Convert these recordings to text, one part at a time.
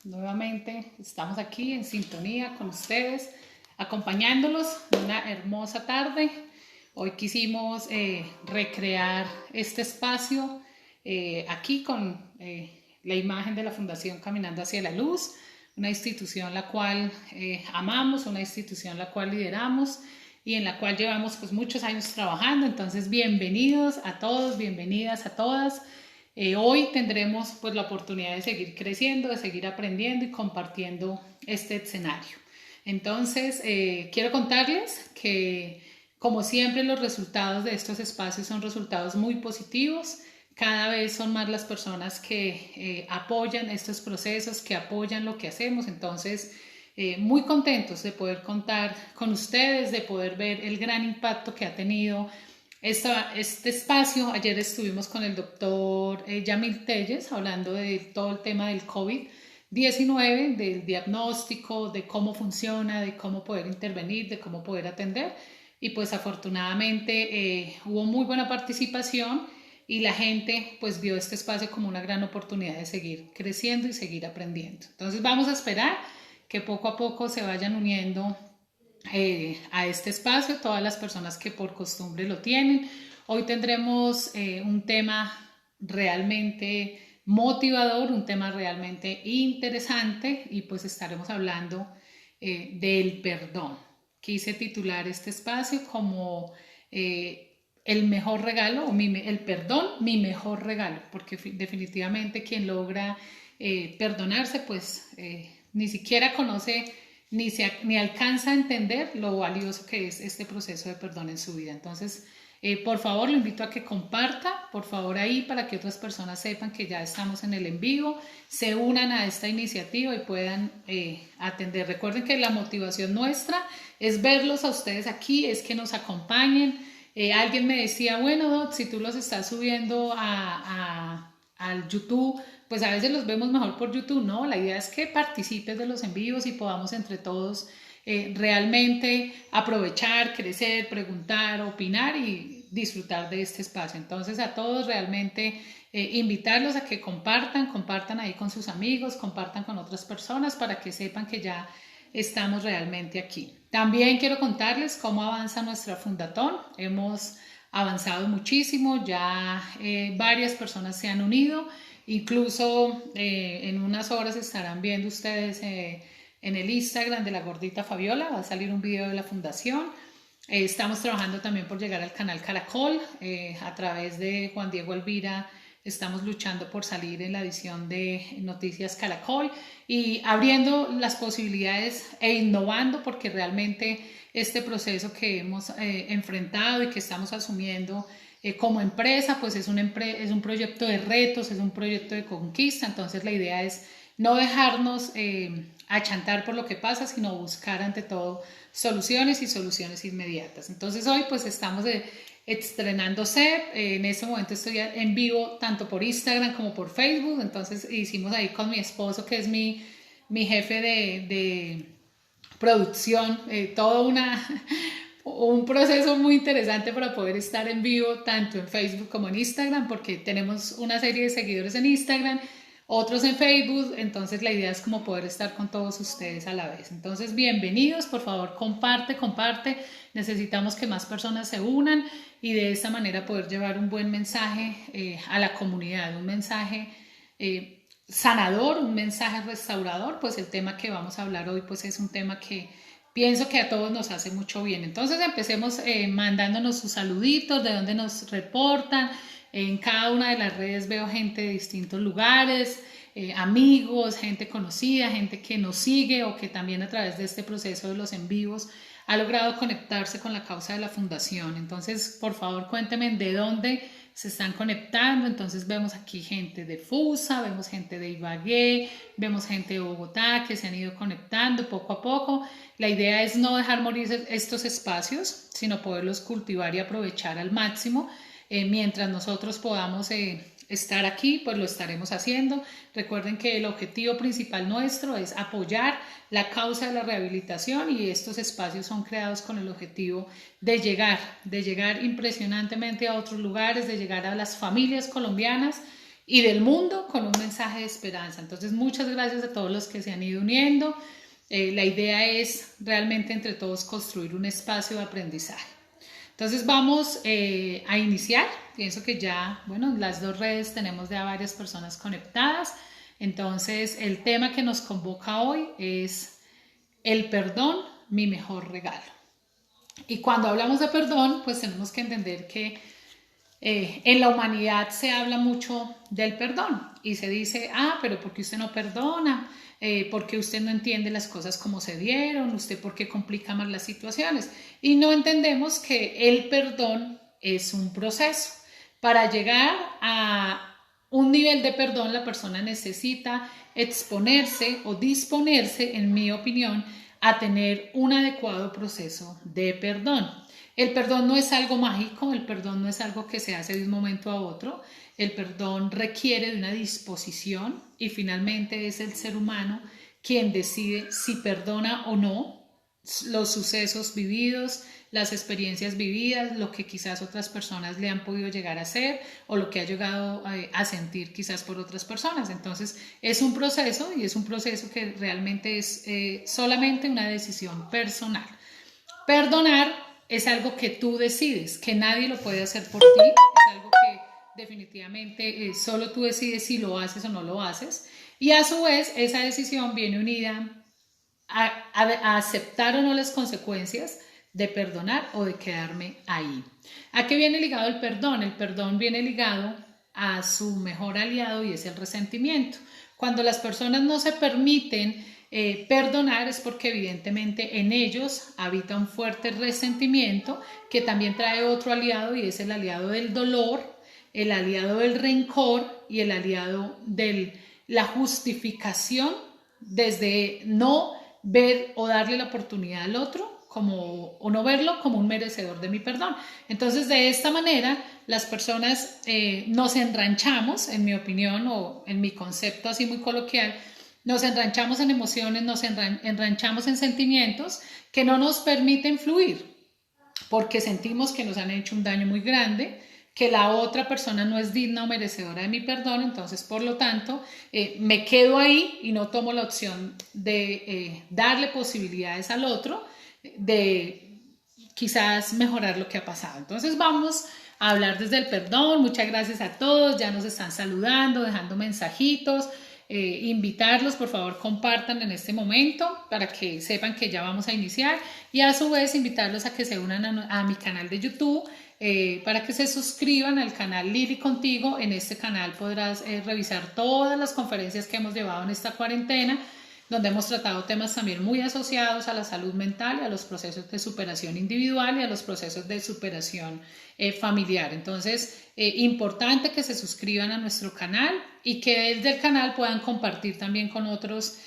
Nuevamente estamos aquí en sintonía con ustedes, acompañándolos en una hermosa tarde. Hoy quisimos recrear este espacio aquí con la imagen de la Fundación Caminando hacia la Luz, una institución la cual amamos, una institución la cual lideramos y en la cual llevamos pues muchos años trabajando. Entonces, bienvenidos a todos, bienvenidas a todas. Hoy tendremos pues la oportunidad de seguir creciendo, de seguir aprendiendo y compartiendo este escenario. Entonces, quiero contarles que como siempre los resultados de estos espacios son resultados muy positivos. Cada vez son más las personas que apoyan estos procesos, que apoyan lo que hacemos. Entonces, muy contentos de poder contar con ustedes, de poder ver el gran impacto que ha tenido este espacio. Ayer estuvimos con el doctor Yamil Telles hablando de todo el tema del COVID-19, del diagnóstico, de cómo funciona, de cómo poder intervenir, de cómo poder atender. Y pues afortunadamente hubo muy buena participación y la gente pues vio este espacio como una gran oportunidad de seguir creciendo y seguir aprendiendo. Entonces vamos a esperar que poco a poco se vayan uniendo a este espacio todas las personas que por costumbre lo tienen. Hoy tendremos un tema realmente motivador, un tema realmente interesante y pues estaremos hablando del perdón. Quise titular este espacio como el mejor regalo, o el perdón, mi mejor regalo, porque definitivamente quien logra perdonarse pues ni siquiera conoce ni alcanza a entender lo valioso que es este proceso de perdón en su vida. Entonces, por favor, lo invito a que comparta, por favor, ahí para que otras personas sepan que ya estamos en el en vivo, se unan a esta iniciativa y puedan atender. Recuerden que la motivación nuestra es verlos a ustedes aquí, es que nos acompañen. Alguien me decía, bueno, Doc, si tú los estás subiendo al YouTube, pues a veces los vemos mejor por YouTube, ¿no? La idea es que participes de los en vivos y podamos entre todos realmente aprovechar, crecer, preguntar, opinar y disfrutar de este espacio. Entonces a todos realmente invitarlos a que compartan ahí con sus amigos, compartan con otras personas para que sepan que ya estamos realmente aquí. También quiero contarles cómo avanza nuestra fundatón. Hemos avanzado muchísimo, ya varias personas se han unido. Incluso en unas horas estarán viendo ustedes en el Instagram de la gordita Fabiola, va a salir un video de la fundación. Estamos trabajando también por llegar al canal Caracol, a través de Juan Diego Elvira estamos luchando por salir en la edición de Noticias Caracol y abriendo las posibilidades e innovando, porque realmente este proceso que hemos enfrentado y que estamos asumiendo como empresa, pues es un proyecto de retos, es un proyecto de conquista. Entonces la idea es no dejarnos achantar por lo que pasa, sino buscar ante todo soluciones y soluciones inmediatas. Entonces hoy pues estamos estrenando CEP, en este momento estoy en vivo tanto por Instagram como por Facebook. Entonces hicimos ahí con mi esposo, que es mi jefe de producción, todo un proceso muy interesante para poder estar en vivo tanto en Facebook como en Instagram, porque tenemos una serie de seguidores en Instagram, otros en Facebook. Entonces la idea es como poder estar con todos ustedes a la vez. Entonces bienvenidos, por favor comparte, necesitamos que más personas se unan y de esta manera poder llevar un buen mensaje a la comunidad, un mensaje sanador, un mensaje restaurador. Pues el tema que vamos a hablar hoy pues es un tema que pienso que a todos nos hace mucho bien. Entonces empecemos mandándonos sus saluditos, de dónde nos reportan. En cada una de las redes veo gente de distintos lugares, amigos, gente conocida, gente que nos sigue o que también a través de este proceso de los en vivos ha logrado conectarse con la causa de la fundación. Entonces, por favor, cuéntenme de dónde se están conectando. Entonces vemos aquí gente de Fusa, vemos gente de Ibagué, vemos gente de Bogotá que se han ido conectando poco a poco. La idea es no dejar morir estos espacios, sino poderlos cultivar y aprovechar al máximo. Mientras nosotros podamos estar aquí, pues lo estaremos haciendo. Recuerden que el objetivo principal nuestro es apoyar la causa de la rehabilitación, y estos espacios son creados con el objetivo de llegar impresionantemente a otros lugares, de llegar a las familias colombianas y del mundo con un mensaje de esperanza. Entonces, muchas gracias a todos los que se han ido uniendo. La idea es realmente entre todos construir un espacio de aprendizaje. Entonces vamos a iniciar. Pienso que ya, bueno, en las dos redes tenemos ya varias personas conectadas. Entonces el tema que nos convoca hoy es el perdón, mi mejor regalo. Y cuando hablamos de perdón, pues tenemos que entender que en la humanidad se habla mucho del perdón y se dice, pero ¿por qué usted no perdona? ¿Por qué usted no entiende las cosas como se dieron? ¿Usted por qué complica más las situaciones? Y no entendemos que el perdón es un proceso. Para llegar a un nivel de perdón, la persona necesita exponerse o disponerse, en mi opinión, a tener un adecuado proceso de perdón. El perdón no es algo mágico, el perdón no es algo que se hace de un momento a otro. El perdón requiere de una disposición y finalmente es el ser humano quien decide si perdona o no los sucesos vividos, las experiencias vividas, lo que quizás otras personas le han podido llegar a hacer o lo que ha llegado a sentir quizás por otras personas. Entonces es un proceso y es un proceso que realmente es solamente una decisión personal. Perdonar es algo que tú decides, que nadie lo puede hacer por ti, es algo que definitivamente solo tú decides si lo haces o no lo haces, y a su vez esa decisión viene unida a aceptar o no las consecuencias de perdonar o de quedarme ahí. ¿A qué viene ligado el perdón? El perdón viene ligado a su mejor aliado y es el resentimiento. Cuando las personas no se permiten perdonar es porque evidentemente en ellos habita un fuerte resentimiento que también trae otro aliado y es el aliado del dolor, el aliado del rencor y el aliado de la justificación desde no ver o darle la oportunidad al otro o no verlo como un merecedor de mi perdón. Entonces de esta manera las personas nos enranchamos, en mi opinión o en mi concepto así muy coloquial, nos enranchamos en emociones, nos enranchamos en sentimientos que no nos permiten fluir, porque sentimos que nos han hecho un daño muy grande, que la otra persona no es digna o merecedora de mi perdón, entonces por lo tanto me quedo ahí y no tomo la opción de darle posibilidades al otro de quizás mejorar lo que ha pasado. Entonces vamos a hablar desde el perdón. Muchas gracias a todos, ya nos están saludando, dejando mensajitos. Invitarlos, por favor compartan en este momento para que sepan que ya vamos a iniciar y a su vez invitarlos a que se unan a mi canal de YouTube, para que se suscriban al canal Lili Contigo. En este canal podrás revisar todas las conferencias que hemos llevado en esta cuarentena, donde hemos tratado temas también muy asociados a la salud mental y a los procesos de superación individual y a los procesos de superación familiar. Entonces, importante que se suscriban a nuestro canal y que desde el canal puedan compartir también con otros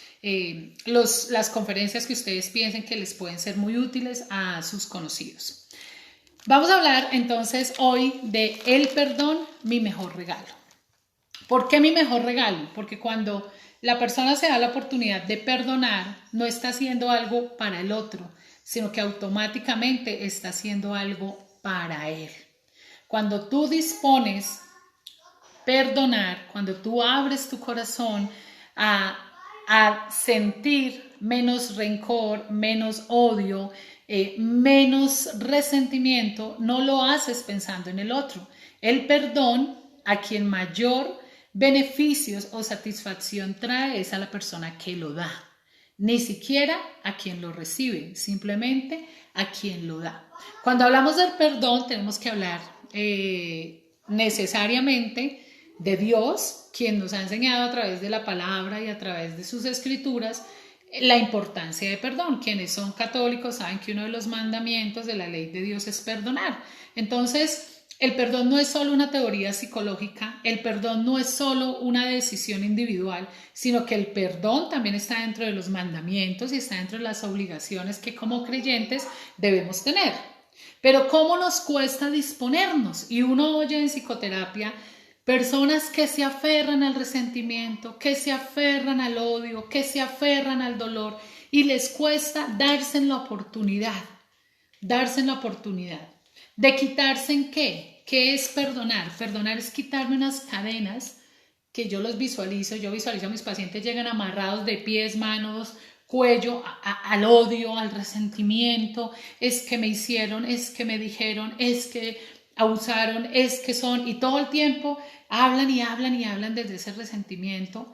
las conferencias que ustedes piensen que les pueden ser muy útiles a sus conocidos. Vamos a hablar entonces hoy de el perdón, mi mejor regalo. ¿Por qué mi mejor regalo? Porque cuando la persona se da la oportunidad de perdonar, no está haciendo algo para el otro, sino que automáticamente está haciendo algo para él. Cuando tú dispones perdonar, cuando tú abres tu corazón a sentir menos rencor, menos odio, menos resentimiento, no lo haces pensando en el otro. El perdón, a quien mayor beneficios o satisfacción trae es a la persona que lo da, ni siquiera a quien lo recibe, simplemente a quien lo da. Cuando hablamos del perdón tenemos que hablar necesariamente de Dios, quien nos ha enseñado a través de la palabra y a través de sus escrituras la importancia de perdón. Quienes son católicos saben que uno de los mandamientos de la ley de Dios es perdonar. Entonces, el perdón no es solo una teoría psicológica, el perdón no es solo una decisión individual, sino que el perdón también está dentro de los mandamientos y está dentro de las obligaciones que como creyentes debemos tener. Pero ¿cómo nos cuesta disponernos? Y uno oye en psicoterapia personas que se aferran al resentimiento, que se aferran al odio, que se aferran al dolor y les cuesta darse la oportunidad de quitarse en qué. ¿Qué es perdonar? Perdonar es quitarme unas cadenas que yo los visualizo, yo visualizo a mis pacientes llegan amarrados de pies, manos, cuello, al odio, al resentimiento, es que me hicieron, es que me dijeron, es que abusaron, es que son, y todo el tiempo hablan y hablan y hablan desde ese resentimiento,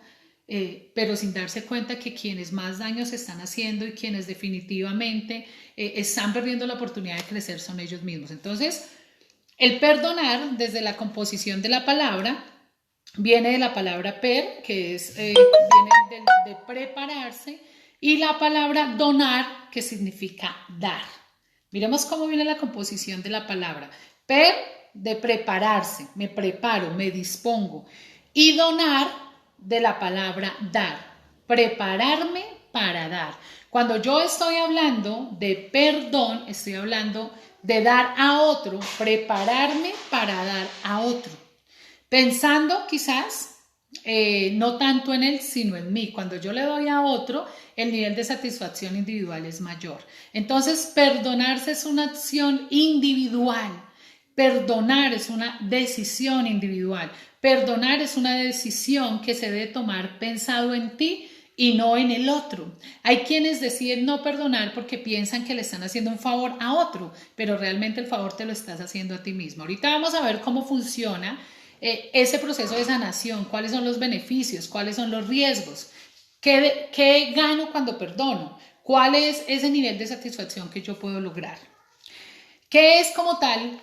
pero sin darse cuenta que quienes más daño se están haciendo y quienes definitivamente están perdiendo la oportunidad de crecer son ellos mismos. Entonces, el perdonar, desde la composición de la palabra, viene de la palabra per, que viene de prepararse, y la palabra donar, que significa dar. Miremos cómo viene la composición de la palabra. Per, de prepararse, me preparo, me dispongo. Y donar, de la palabra dar, prepararme para dar. Cuando yo estoy hablando de perdón, estoy hablando de dar a otro, prepararme para dar a otro. Pensando quizás no tanto en él, sino en mí. Cuando yo le doy a otro, el nivel de satisfacción individual es mayor. Entonces, perdonarse es una acción individual. Perdonar es una decisión individual. Perdonar es una decisión que se debe tomar pensado en ti y no en el otro. Hay quienes deciden no perdonar porque piensan que le están haciendo un favor a otro, pero realmente el favor te lo estás haciendo a ti mismo. Ahorita vamos a ver cómo funciona ese proceso de sanación, cuáles son los beneficios, cuáles son los riesgos, qué gano cuando perdono, cuál es ese nivel de satisfacción que yo puedo lograr. ¿Qué es como tal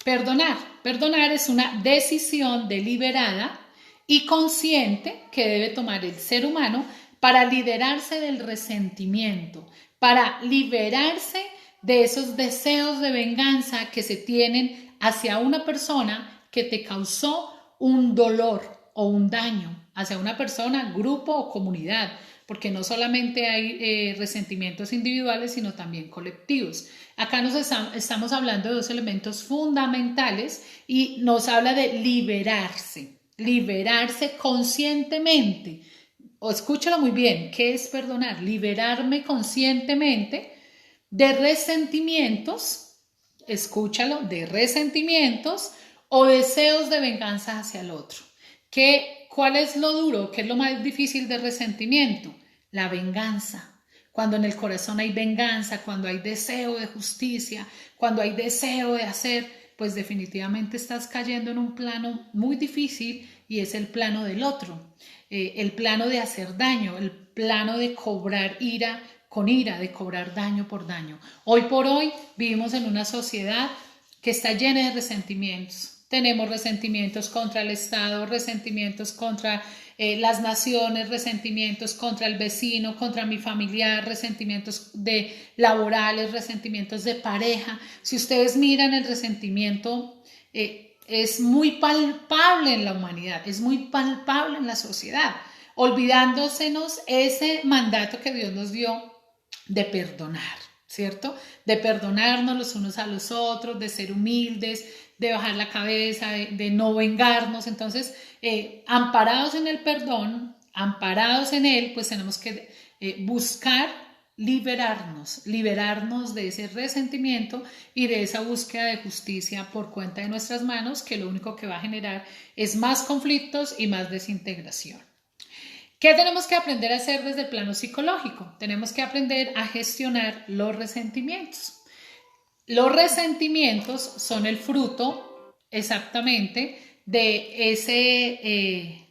perdonar? Perdonar es una decisión deliberada y consciente que debe tomar el ser humano para liberarse del resentimiento, para liberarse de esos deseos de venganza que se tienen hacia una persona que te causó un dolor o un daño, hacia una persona, grupo o comunidad, porque no solamente hay resentimientos individuales, sino también colectivos. Acá estamos hablando de dos elementos fundamentales y nos habla de liberarse conscientemente. O escúchalo muy bien, ¿qué es perdonar? Liberarme conscientemente de resentimientos, escúchalo, de resentimientos o deseos de venganza hacia el otro. ¿Cuál es lo duro? ¿Qué es lo más difícil de resentimiento? La venganza. Cuando en el corazón hay venganza, cuando hay deseo de justicia, cuando hay deseo de hacer, pues definitivamente estás cayendo en un plano muy difícil y es el plano del otro, el plano de hacer daño, el plano de cobrar ira con ira, de cobrar daño por daño. Hoy por hoy vivimos en una sociedad que está llena de resentimientos. Tenemos resentimientos contra el Estado, resentimientos contra las naciones, resentimientos contra el vecino, contra mi familiar, resentimientos laborales, resentimientos de pareja. Si ustedes miran, el resentimiento es muy palpable en la humanidad, es muy palpable en la sociedad, olvidándosenos ese mandato que Dios nos dio de perdonar, ¿cierto? De perdonarnos los unos a los otros, de ser humildes, de bajar la cabeza, de no vengarnos. Entonces, amparados en el perdón, amparados en él, pues tenemos que buscar liberarnos de ese resentimiento y de esa búsqueda de justicia por cuenta de nuestras manos, que lo único que va a generar es más conflictos y más desintegración. ¿Qué tenemos que aprender a hacer desde el plano psicológico? Tenemos que aprender a gestionar los resentimientos. Los resentimientos son el fruto exactamente de ese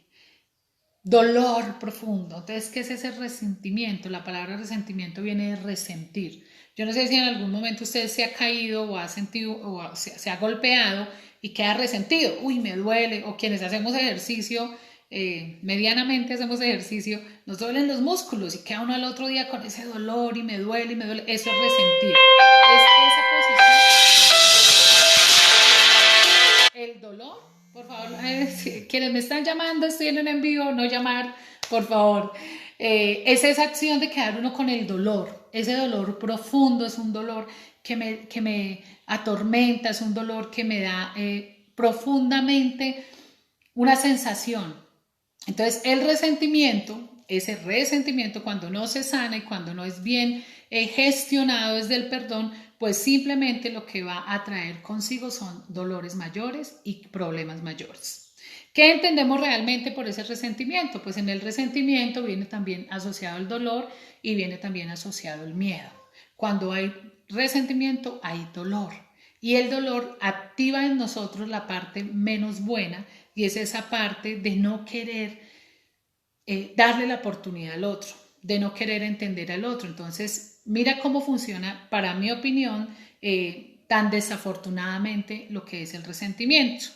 dolor profundo. Entonces, ¿qué es ese resentimiento? La palabra resentimiento viene de resentir. Yo no sé si en algún momento usted se ha caído o ha sentido o se ha golpeado y queda resentido. Uy, me duele. O quienes hacemos ejercicio, medianamente hacemos ejercicio, nos duelen los músculos y queda uno al otro día con ese dolor y me duele. Eso es resentir. Es esa posición. El dolor, por favor, quienes me están llamando, estoy en un envío, no llamar, por favor. Es esa acción de quedar uno con el dolor, ese dolor profundo, es un dolor que me atormenta, es un dolor que me da profundamente una sensación. Entonces, el resentimiento, ese resentimiento cuando no se sana y cuando no es bien gestionado desde el perdón, pues simplemente lo que va a traer consigo son dolores mayores y problemas mayores. ¿Qué entendemos realmente por ese resentimiento? Pues en el resentimiento viene también asociado el dolor y viene también asociado el miedo. Cuando hay resentimiento hay dolor y el dolor activa en nosotros la parte menos buena y es esa parte de no querer darle la oportunidad al otro, de no querer entender al otro. Entonces, mira cómo funciona, para mi opinión, tan desafortunadamente lo que es el resentimiento.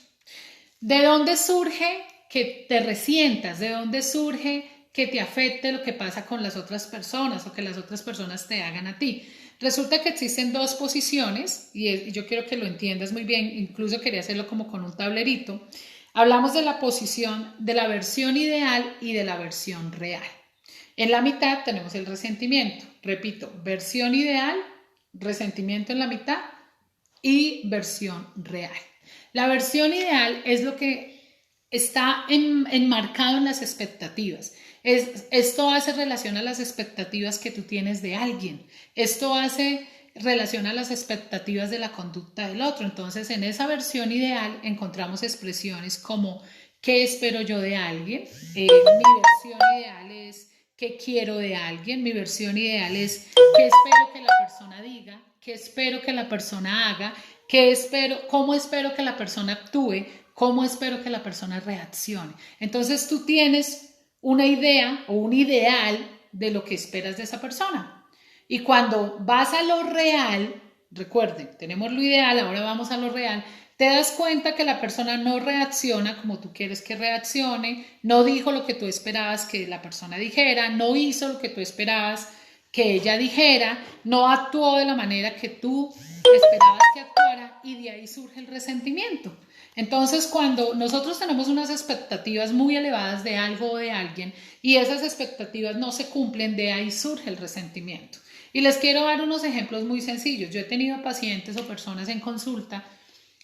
¿De dónde surge que te resientas? ¿De dónde surge que te afecte lo que pasa con las otras personas o que las otras personas te hagan a ti? Resulta que existen dos posiciones y yo quiero que lo entiendas muy bien, incluso quería hacerlo como con un tablerito. Hablamos de la posición de la versión ideal y de la versión real. En la mitad tenemos el resentimiento. Repito, versión ideal, resentimiento en la mitad y versión real. La versión ideal es lo que está enmarcado en las expectativas. Esto hace relación a las expectativas que tú tienes de alguien. Esto hace relación a las expectativas de la conducta del otro. Entonces, en esa versión ideal encontramos expresiones como ¿qué espero yo de alguien? Mi versión ideal es ¿qué quiero de alguien? Mi versión ideal es ¿qué espero que la persona diga? ¿Qué espero que la persona haga? ¿Cómo espero que la persona actúe? ¿Cómo espero que la persona reaccione? Entonces tú tienes una idea o un ideal de lo que esperas de esa persona. Y cuando vas a lo real, recuerden, tenemos lo ideal, ahora vamos a lo real, te das cuenta que la persona no reacciona como tú quieres que reaccione, no dijo lo que tú esperabas que la persona dijera, no hizo lo que tú esperabas que ella dijera, no actuó de la manera que tú esperabas que actuara y de ahí surge el resentimiento. Entonces, cuando nosotros tenemos unas expectativas muy elevadas de algo o de alguien y esas expectativas no se cumplen, de ahí surge el resentimiento. Y les quiero dar unos ejemplos muy sencillos. Yo he tenido pacientes o personas en consulta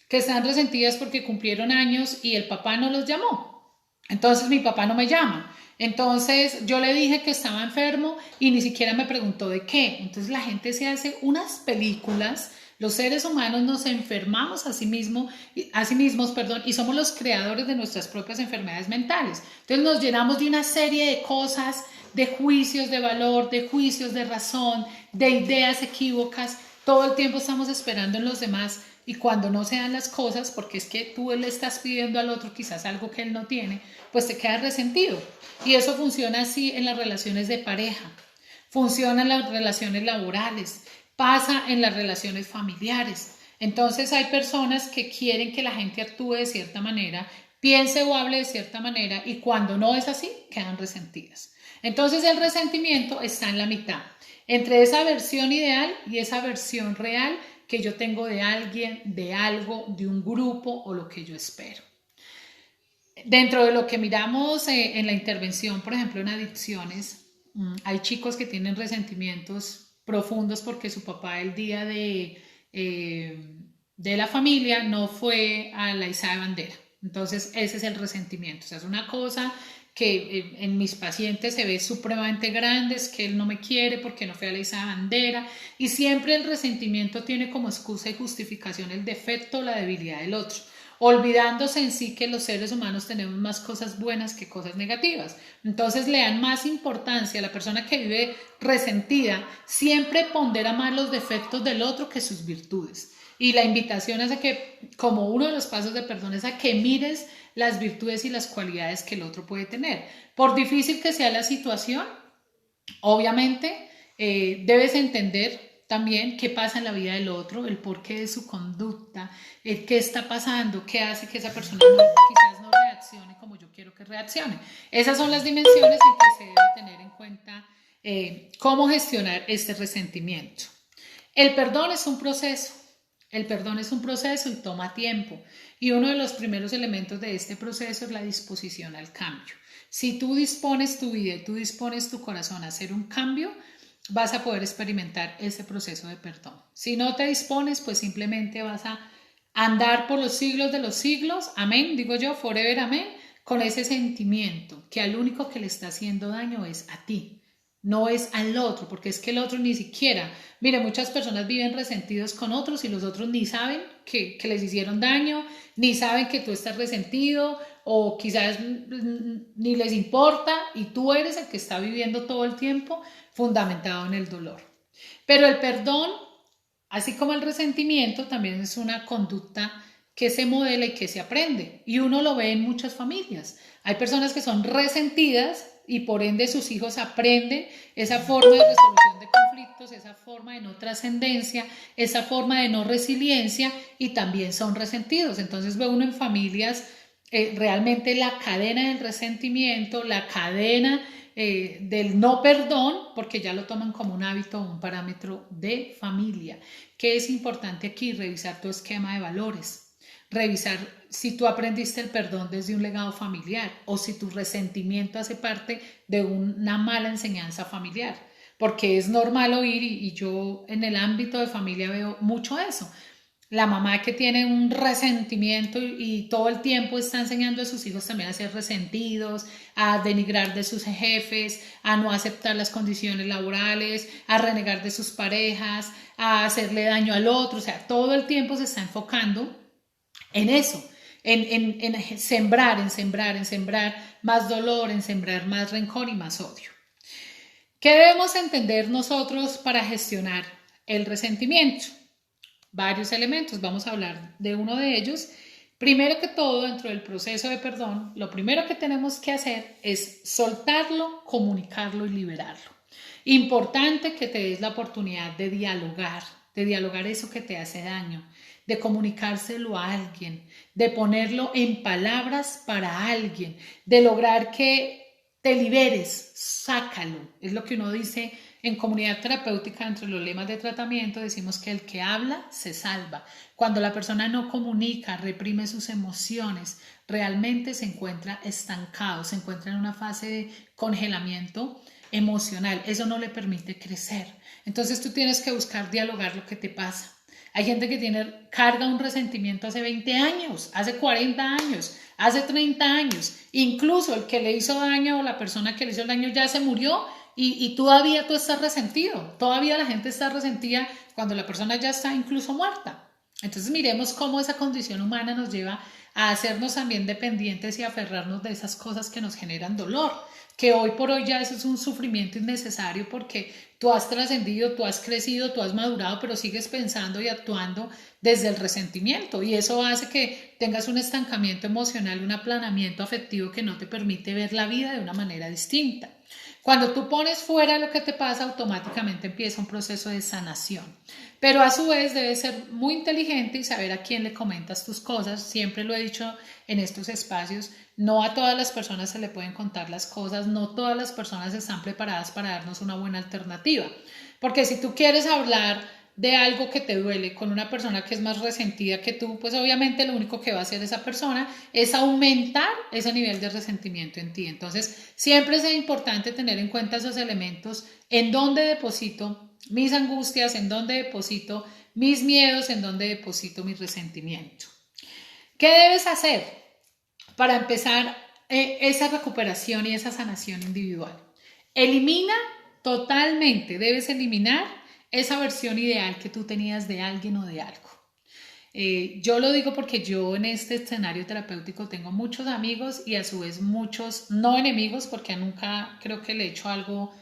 que están resentidas porque cumplieron años y el papá no los llamó. Entonces mi papá no me llama. Entonces yo le dije que estaba enfermo y ni siquiera me preguntó de qué. Entonces la gente se hace unas películas. Los seres humanos nos enfermamos a sí mismos, y somos los creadores de nuestras propias enfermedades mentales. Entonces nos llenamos de una serie de cosas, de juicios de valor, de juicios de razón, de ideas equívocas. Todo el tiempo estamos esperando en los demás y cuando no se dan las cosas, porque es que tú le estás pidiendo al otro quizás algo que él no tiene, pues te quedas resentido. Y eso funciona así en las relaciones de pareja, funciona en las relaciones laborales, pasa en las relaciones familiares. Entonces hay personas que quieren que la gente actúe de cierta manera, piense o hable de cierta manera y cuando no es así, quedan resentidas. Entonces el resentimiento está en la mitad, entre esa versión ideal y esa versión real que yo tengo de alguien, de algo, de un grupo o lo que yo espero. Dentro de lo que miramos en la intervención, por ejemplo, en adicciones, hay chicos que tienen resentimientos profundos porque su papá el día de la familia no fue a la izada de bandera. Entonces, ese es el resentimiento. O sea, es una cosa que en mis pacientes se ve supremamente grande, es que él no me quiere porque no fue a la izada de bandera. Y siempre el resentimiento tiene como excusa y justificación el defecto o la debilidad del otro, olvidándose en sí que los seres humanos tenemos más cosas buenas que cosas negativas. Entonces le dan más importancia a la persona que vive resentida, siempre pondera más los defectos del otro que sus virtudes. Y la invitación es a que, como uno de los pasos de perdón, es a que mires las virtudes y las cualidades que el otro puede tener. Por difícil que sea la situación, obviamente debes entender también qué pasa en la vida del otro, el porqué de su conducta, qué está pasando, qué hace que esa persona quizás no reaccione como yo quiero que reaccione. Esas son las dimensiones en que se debe tener en cuenta cómo gestionar este resentimiento. El perdón es un proceso. El perdón es un proceso y toma tiempo. Y uno de los primeros elementos de este proceso es la disposición al cambio. Si tú dispones tu vida y tú dispones tu corazón a hacer un cambio, vas a poder experimentar ese proceso de perdón. Si no te dispones, pues simplemente vas a andar por los siglos de los siglos, amén, digo yo, forever, amén, con ese sentimiento que al único que le está haciendo daño es a ti. no es al otro, porque es que el otro ni siquiera, mire, muchas personas viven resentidos con otros y los otros ni saben que les hicieron daño, ni saben que tú estás resentido o quizás ni les importa y tú eres el que está viviendo todo el tiempo fundamentado en el dolor. Pero el perdón, así como el resentimiento, también es una conducta que se modela y que se aprende. Y uno lo ve en muchas familias. Hay personas que son resentidas y por ende sus hijos aprenden esa forma de resolución de conflictos, esa forma de no trascendencia, esa forma de no resiliencia y también son resentidos. Entonces ve uno en familias realmente la cadena del resentimiento, la cadena del no perdón, porque ya lo toman como un hábito o un parámetro de familia. ¿Qué es importante aquí? Revisar tu esquema de valores, revisar si tú aprendiste el perdón desde un legado familiar o si tu resentimiento hace parte de una mala enseñanza familiar, porque es normal oír y yo en el ámbito de familia veo mucho eso. La mamá que tiene un resentimiento y todo el tiempo está enseñando a sus hijos también a ser resentidos, a denigrar de sus jefes, a no aceptar las condiciones laborales, a renegar de sus parejas, a hacerle daño al otro. O sea, todo el tiempo se está enfocando en eso, en sembrar, en sembrar más dolor, en sembrar más rencor y más odio. ¿Qué debemos entender nosotros para gestionar el resentimiento? Varios elementos, vamos a hablar de uno de ellos. Primero que todo, dentro del proceso de perdón, lo primero que tenemos que hacer es soltarlo, comunicarlo y liberarlo. Importante que te des la oportunidad de dialogar eso que te hace daño, de comunicárselo a alguien, de ponerlo en palabras para alguien, de lograr que te liberes, sácalo. Es lo que uno dice en comunidad terapéutica, entre los lemas de tratamiento, decimos que el que habla se salva. Cuando la persona no comunica, reprime sus emociones, realmente se encuentra estancado, se encuentra en una fase de congelamiento emocional. Eso no le permite crecer. Entonces tú tienes que buscar dialogar lo que te pasa. Hay gente que carga un resentimiento hace 20 años, hace 40 años, hace 30 años. Incluso el que le hizo daño o la persona que le hizo el daño ya se murió y todavía tú estás resentido. Todavía la gente está resentida cuando la persona ya está incluso muerta. Entonces miremos cómo esa condición humana nos lleva a hacernos también dependientes y aferrarnos de esas cosas que nos generan dolor, que hoy por hoy ya eso es un sufrimiento innecesario porque tú has trascendido, tú has crecido, tú has madurado, pero sigues pensando y actuando desde el resentimiento y eso hace que tengas un estancamiento emocional, un aplanamiento afectivo que no te permite ver la vida de una manera distinta. Cuando tú pones fuera lo que te pasa, automáticamente empieza un proceso de sanación. Pero a su vez debes ser muy inteligente y saber a quién le comentas tus cosas. Siempre lo he dicho en estos espacios, no a todas las personas se le pueden contar las cosas, no todas las personas están preparadas para darnos una buena alternativa. Porque si tú quieres hablar de algo que te duele con una persona que es más resentida que tú, pues obviamente lo único que va a hacer esa persona es aumentar ese nivel de resentimiento en ti. Entonces, siempre es importante tener en cuenta esos elementos, en dónde deposito mis angustias, en dónde deposito mis miedos, en dónde deposito mi resentimiento. ¿Qué debes hacer para empezar esa recuperación y esa sanación individual? Elimina totalmente, debes eliminar esa versión ideal que tú tenías de alguien o de algo. Yo lo digo porque yo en este escenario terapéutico tengo muchos amigos y a su vez muchos no enemigos, porque nunca creo que le he hecho algo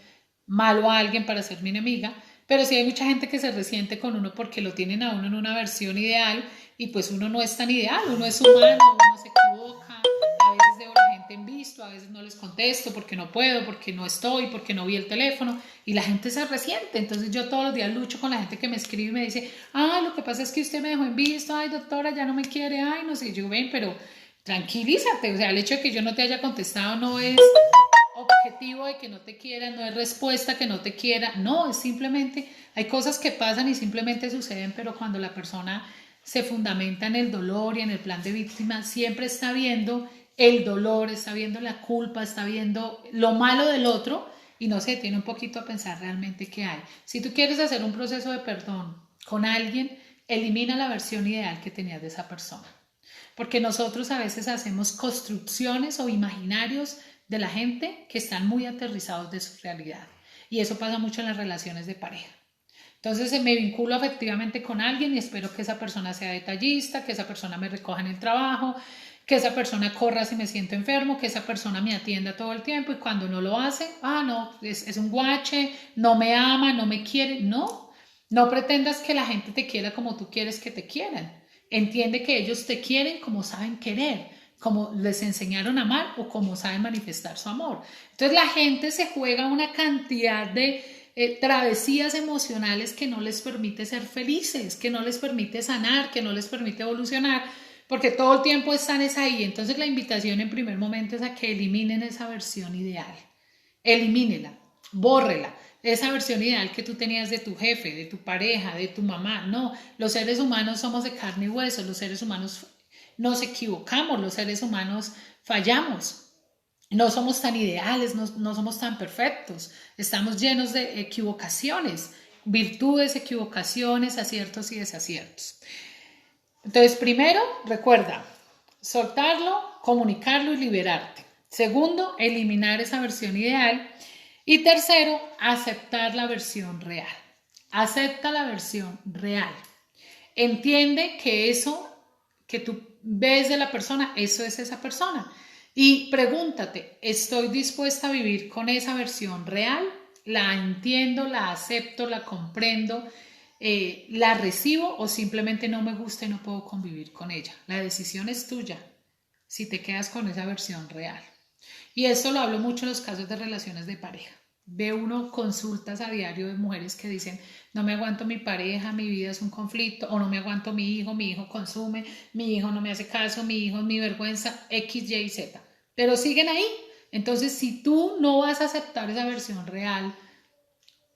malo a alguien para ser mi enemiga, pero sí hay mucha gente que se resiente con uno porque lo tienen a uno en una versión ideal y pues uno no es tan ideal, uno es humano, uno se equivoca, a veces dejo a la gente en visto, a veces no les contesto porque no puedo, porque no estoy, porque no vi el teléfono y la gente se resiente. Entonces yo todos los días lucho con la gente que me escribe y me dice, lo que pasa es que usted me dejó en visto, ay doctora, ya no me quiere, ay no sé, yo ven, pero tranquilízate, o sea, el hecho de que yo no te haya contestado no es objetivo de que no te quiera, no es respuesta que no te quiera, no, es simplemente, hay cosas que pasan y simplemente suceden, pero cuando la persona se fundamenta en el dolor y en el plan de víctima, siempre está viendo el dolor, está viendo la culpa, está viendo lo malo del otro y no se detiene un poquito a pensar realmente qué hay. Si tú quieres hacer un proceso de perdón con alguien, elimina la versión ideal que tenías de esa persona. Porque nosotros a veces hacemos construcciones o imaginarios de la gente que están muy aterrizados de su realidad. Y eso pasa mucho en las relaciones de pareja. Entonces me vinculo afectivamente con alguien y espero que esa persona sea detallista, que esa persona me recoja en el trabajo, que esa persona corra si me siento enfermo, que esa persona me atienda todo el tiempo y cuando no lo hace, no, es un guache, no me ama, no me quiere. No, no pretendas que la gente te quiera como tú quieres que te quieran. Entiende que ellos te quieren como saben querer, como les enseñaron a amar o como saben manifestar su amor. Entonces la gente se juega una cantidad de travesías emocionales que no les permite ser felices, que no les permite sanar, que no les permite evolucionar, porque todo el tiempo están ahí. Entonces la invitación en primer momento es a que eliminen esa versión ideal. Elimínela, bórrela. Esa versión ideal que tú tenías de tu jefe, de tu pareja, de tu mamá. No, los seres humanos somos de carne y hueso, los seres humanos nos equivocamos, los seres humanos fallamos. No somos tan ideales, no somos tan perfectos, estamos llenos de equivocaciones, virtudes, equivocaciones, aciertos y desaciertos. Entonces, primero, recuerda, soltarlo, comunicarlo y liberarte. Segundo, eliminar esa versión ideal. Y tercero, aceptar la versión real. Acepta la versión real. Entiende que eso que tú ves de la persona, eso es esa persona. Y pregúntate, ¿estoy dispuesta a vivir con esa versión real? ¿La entiendo, la acepto, la comprendo, la recibo o simplemente no me gusta y no puedo convivir con ella? La decisión es tuya si te quedas con esa versión real. Y esto lo hablo mucho en los casos de relaciones de pareja. Ve uno consultas a diario de mujeres que dicen, no me aguanto mi pareja, mi vida es un conflicto, o no me aguanto mi hijo consume, mi hijo no me hace caso, mi hijo es mi vergüenza, X, Y, Z. Pero siguen ahí. Entonces, si tú no vas a aceptar esa versión real,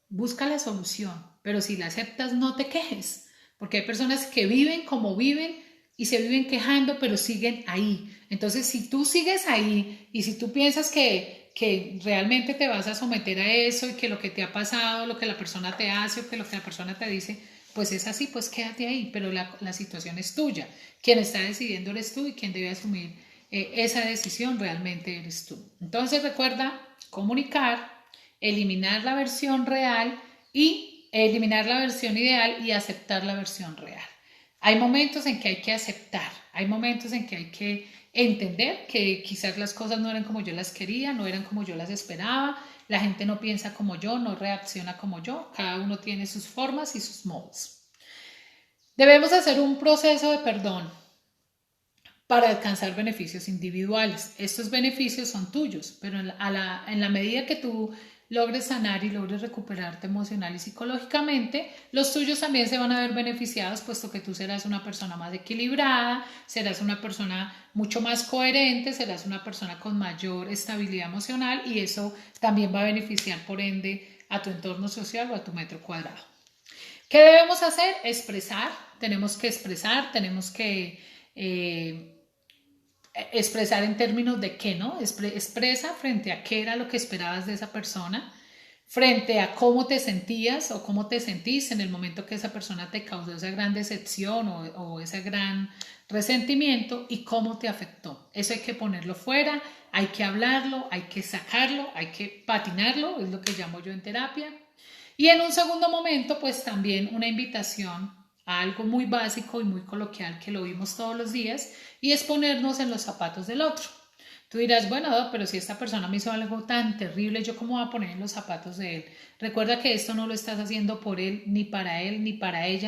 busca la solución. Pero si la aceptas, no te quejes. Porque hay personas que viven como viven y se viven quejando, pero siguen ahí. Entonces, si tú sigues ahí y si tú piensas que realmente te vas a someter a eso y que lo que te ha pasado, lo que la persona te hace o que lo que la persona te dice, pues es así, pues quédate ahí, pero la situación es tuya. Quien está decidiendo eres tú y quien debe asumir esa decisión realmente eres tú. Entonces recuerda comunicar, eliminar la versión real y eliminar la versión ideal y aceptar la versión real. Hay momentos en que hay que aceptar, hay momentos en que hay que entender que quizás las cosas no eran como yo las quería, no eran como yo las esperaba, la gente no piensa como yo, no reacciona como yo, cada uno tiene sus formas y sus modos. Debemos hacer un proceso de perdón para alcanzar beneficios individuales. Estos beneficios son tuyos, pero en la medida que tú logres sanar y logres recuperarte emocional y psicológicamente, los tuyos también se van a ver beneficiados, puesto que tú serás una persona más equilibrada, serás una persona mucho más coherente, serás una persona con mayor estabilidad emocional y eso también va a beneficiar, por ende, a tu entorno social o a tu metro cuadrado. ¿Qué debemos hacer? Expresar. Tenemos que expresar, tenemos que expresar en términos de qué, ¿no? Expresa frente a qué era lo que esperabas de esa persona, frente a cómo te sentías o cómo te sentiste en el momento que esa persona te causó esa gran decepción o ese gran resentimiento y cómo te afectó. Eso hay que ponerlo fuera, hay que hablarlo, hay que sacarlo, hay que patinarlo, es lo que llamo yo en terapia. Y en un segundo momento, pues también una invitación a algo muy básico y muy coloquial que lo vimos todos los días y es ponernos en los zapatos del otro. Tú dirás, bueno, pero si esta persona me hizo algo tan terrible, ¿yo cómo voy a poner en los zapatos de él? Recuerda que esto no lo estás haciendo por él, ni para ella,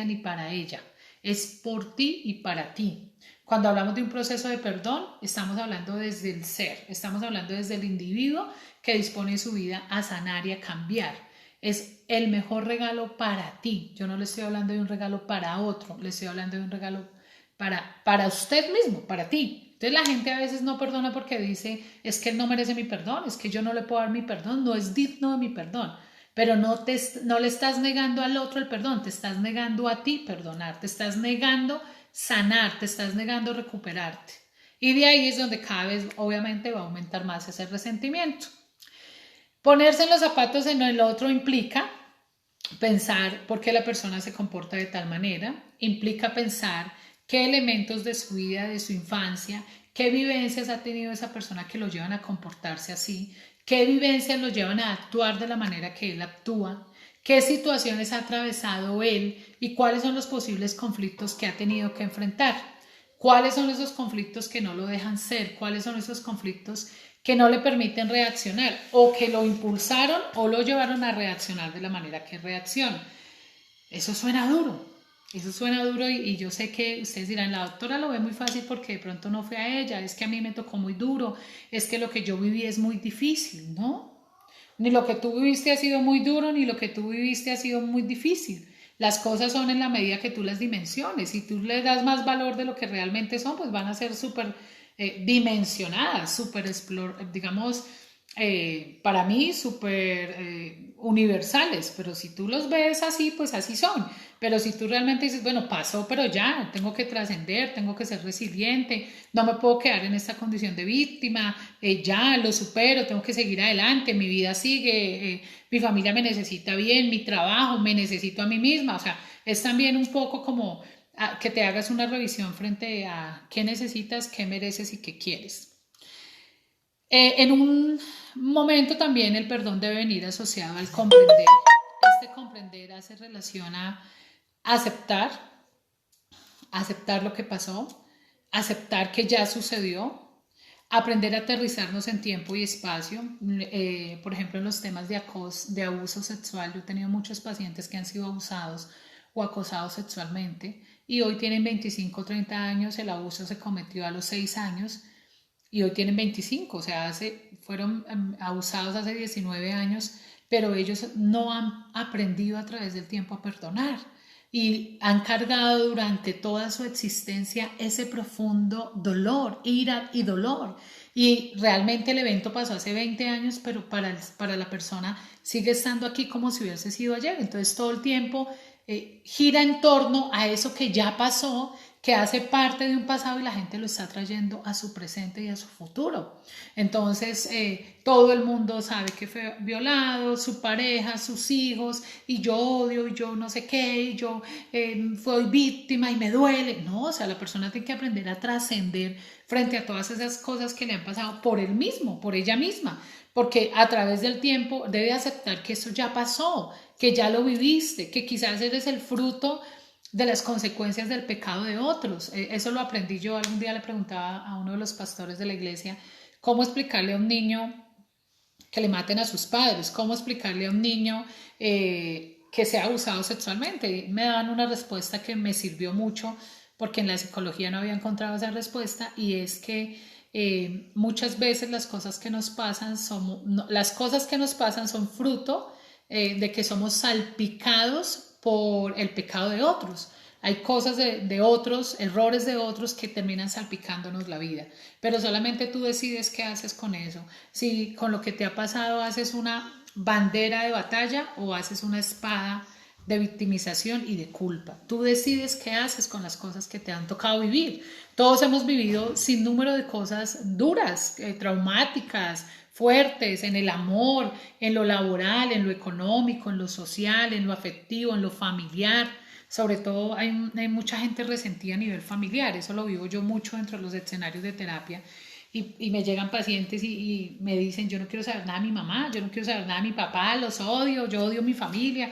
ni para ella. Es por ti y para ti. Cuando hablamos de un proceso de perdón, estamos hablando desde el ser, estamos hablando desde el individuo que dispone su vida a sanar y a cambiar. Es el mejor regalo para ti. Yo no le estoy hablando de un regalo para otro, le estoy hablando de un regalo para usted mismo, para ti. Entonces la gente a veces no perdona porque dice, es que él no merece mi perdón, es que yo no le puedo dar mi perdón, no es digno de mi perdón. Pero no le estás negando al otro el perdón, te estás negando a ti perdonar, te estás negando sanar, te estás negando recuperarte. Y de ahí es donde cada vez obviamente va a aumentar más ese resentimiento. Ponerse en los zapatos en el otro implica pensar por qué la persona se comporta de tal manera, implica pensar qué elementos de su vida, de su infancia, qué vivencias ha tenido esa persona que lo llevan a comportarse así, qué vivencias lo llevan a actuar de la manera que él actúa, qué situaciones ha atravesado él y cuáles son los posibles conflictos que ha tenido que enfrentar. ¿Cuáles son esos conflictos que no lo dejan ser? ¿Cuáles son esos conflictos que no le permiten reaccionar o que lo impulsaron o lo llevaron a reaccionar de la manera que reacciona? Eso suena duro. Eso suena duro y yo sé que ustedes dirán, la doctora lo ve muy fácil porque de pronto no fue a ella, es que a mí me tocó muy duro, es que lo que yo viví es muy difícil, ¿no? Ni lo que tú viviste ha sido muy duro, ni lo que tú viviste ha sido muy difícil. Las cosas son en la medida que tú las dimensiones. Si tú le das más valor de lo que realmente son, pues van a ser súper dimensionadas, súper, digamos, para mí súper universales, pero si tú los ves así, pues así son. Pero si tú realmente dices, bueno, pasó, pero ya, tengo que trascender, tengo que ser resiliente, no me puedo quedar en esta condición de víctima, ya lo supero, tengo que seguir adelante, mi vida sigue, mi familia me necesita bien, mi trabajo, me necesito a mí misma, o sea, es también un poco como que te hagas una revisión frente a qué necesitas, qué mereces y qué quieres. En un momento también el perdón debe venir asociado al comprender. Este comprender hace relación a aceptar, aceptar lo que pasó, aceptar que ya sucedió, aprender a aterrizarnos en tiempo y espacio. Por ejemplo, en los temas de abuso sexual, yo he tenido muchos pacientes que han sido abusados o acosados sexualmente y hoy tienen 25 o 30 años, el abuso se cometió a los 6 años y hoy tienen 25, o sea, fueron abusados hace 19 años, pero ellos no han aprendido a través del tiempo a perdonar y han cargado durante toda su existencia ese profundo dolor, ira y dolor. Y realmente el evento pasó hace 20 años, pero para la persona sigue estando aquí como si hubiese sido ayer. Entonces todo el tiempo gira en torno a eso que ya pasó, que hace parte de un pasado y la gente lo está trayendo a su presente y a su futuro. Entonces, todo el mundo sabe que fue violado, su pareja, sus hijos, y yo odio, y yo no sé qué, y yo fui víctima y me duele. No, o sea, la persona tiene que aprender a trascender frente a todas esas cosas que le han pasado por él mismo, por ella misma, porque a través del tiempo debe aceptar que eso ya pasó, que ya lo viviste, que quizás eres el fruto de las consecuencias del pecado de otros. Eso lo aprendí yo. Algún día le preguntaba a uno de los pastores de la iglesia cómo explicarle a un niño que le maten a sus padres, cómo explicarle a un niño que sea abusado sexualmente. Me daban una respuesta que me sirvió mucho porque en la psicología no había encontrado esa respuesta y es que muchas veces las cosas que nos pasan son fruto de que somos salpicados por el pecado de otros. Hay cosas de otros, errores de otros que terminan salpicándonos la vida, pero solamente tú decides qué haces con eso. Si con lo que te ha pasado haces una bandera de batalla o haces una espada de victimización y de culpa. Tú decides qué haces con las cosas que te han tocado vivir. Todos hemos vivido sin número de cosas duras, traumáticas, fuertes, en el amor, en lo laboral, en lo económico, en lo social, en lo afectivo, en lo familiar. Sobre todo hay mucha gente resentida a nivel familiar, eso lo vivo yo mucho dentro de los escenarios de terapia. Y me llegan pacientes y me dicen, yo no quiero saber nada de mi mamá, yo no quiero saber nada de mi papá, los odio, yo odio mi familia.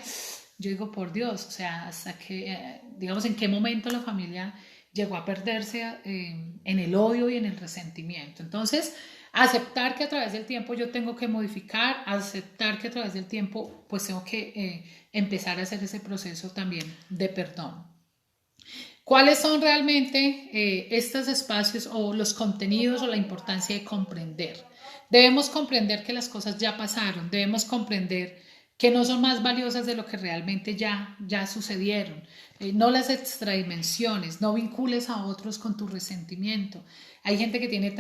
Yo digo, por Dios, o sea, hasta que, digamos, en qué momento la familia llegó a perderse en el odio y en el resentimiento. Entonces, aceptar que a través del tiempo yo tengo que modificar, aceptar que a través del tiempo pues tengo que empezar a hacer ese proceso también de perdón. ¿Cuáles son realmente estos espacios o los contenidos o la importancia de comprender? Debemos comprender que las cosas ya pasaron, debemos comprender que no son más valiosas de lo que realmente ya sucedieron. No las extradimensiones, no vincules a otros con tu resentimiento. Hay gente que tiene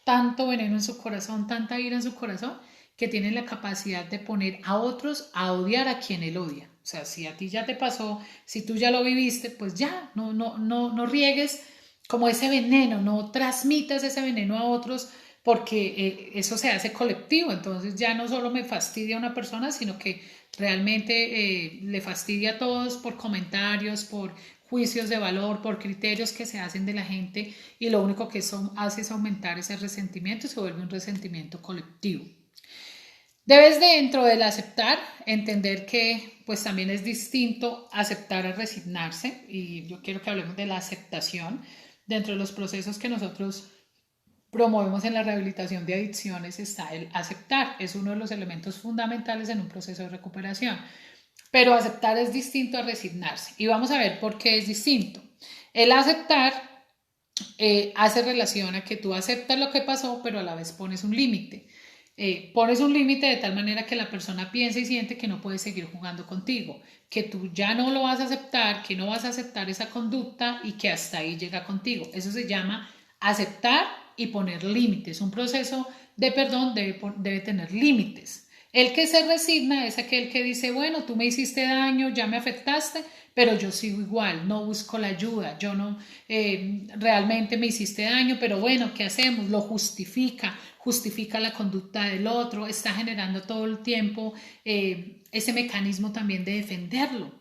tanto veneno en su corazón, tanta ira en su corazón, que tiene la capacidad de poner a otros a odiar a quien él odia. O sea, si a ti ya te pasó, si tú ya lo viviste, pues ya, no riegues como ese veneno, no transmitas ese veneno a otros porque eso se hace colectivo, entonces ya no solo me fastidia a una persona, sino que realmente le fastidia a todos por comentarios, por juicios de valor, por criterios que se hacen de la gente y lo único que eso hace es aumentar ese resentimiento y se vuelve un resentimiento colectivo. Debes dentro del aceptar entender que pues también es distinto aceptar a resignarse, y yo quiero que hablemos de la aceptación. Dentro de los procesos que nosotros promovemos en la rehabilitación de adicciones está el aceptar, es uno de los elementos fundamentales en un proceso de recuperación. Pero aceptar es distinto a resignarse, y vamos a ver por qué es distinto. El aceptar hace relación a que tú aceptas lo que pasó, pero a la vez pones un límite. Pones un límite de tal manera que la persona piensa y siente que no puede seguir jugando contigo, que tú ya no lo vas a aceptar, que no vas a aceptar esa conducta y que hasta ahí llega contigo. Eso se llama aceptar y poner límites. Un proceso de perdón debe tener límites. El que se resigna es aquel que dice, bueno, tú me hiciste daño, ya me afectaste, pero yo sigo igual, no busco la ayuda, yo no, realmente me hiciste daño, pero bueno, ¿qué hacemos? Lo justifica, justifica la conducta del otro, está generando todo el tiempo ese mecanismo también de defenderlo.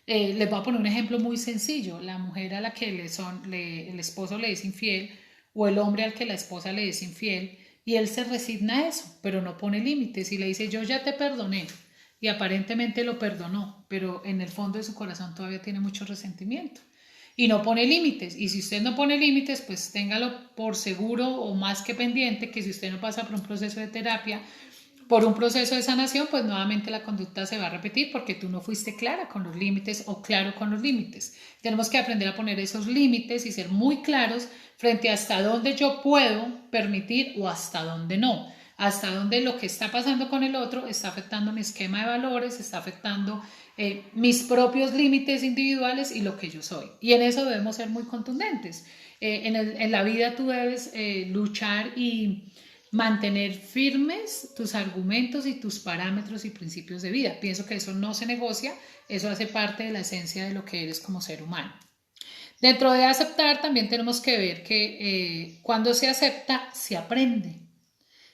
Les voy a poner un ejemplo muy sencillo. La mujer a la que el esposo le es infiel, o el hombre al que la esposa le es infiel, y él se resigna a eso, pero no pone límites y le dice, yo ya te perdoné, y aparentemente lo perdonó, pero en el fondo de su corazón todavía tiene mucho resentimiento y no pone límites. Y si usted no pone límites, pues téngalo por seguro o más que pendiente que si usted no pasa por un proceso de terapia, por un proceso de sanación, pues nuevamente la conducta se va a repetir porque tú no fuiste clara con los límites o claro con los límites. Tenemos que aprender a poner esos límites y ser muy claros frente a hasta dónde yo puedo permitir o hasta dónde no. Hasta dónde lo que está pasando con el otro está afectando mi esquema de valores, está afectando mis propios límites individuales y lo que yo soy. Y en eso debemos ser muy contundentes. En la vida tú debes luchar y mantener firmes tus argumentos y tus parámetros y principios de vida. Pienso que eso no se negocia, eso hace parte de la esencia de lo que eres como ser humano. Dentro de aceptar también tenemos que ver que cuando se acepta, se aprende.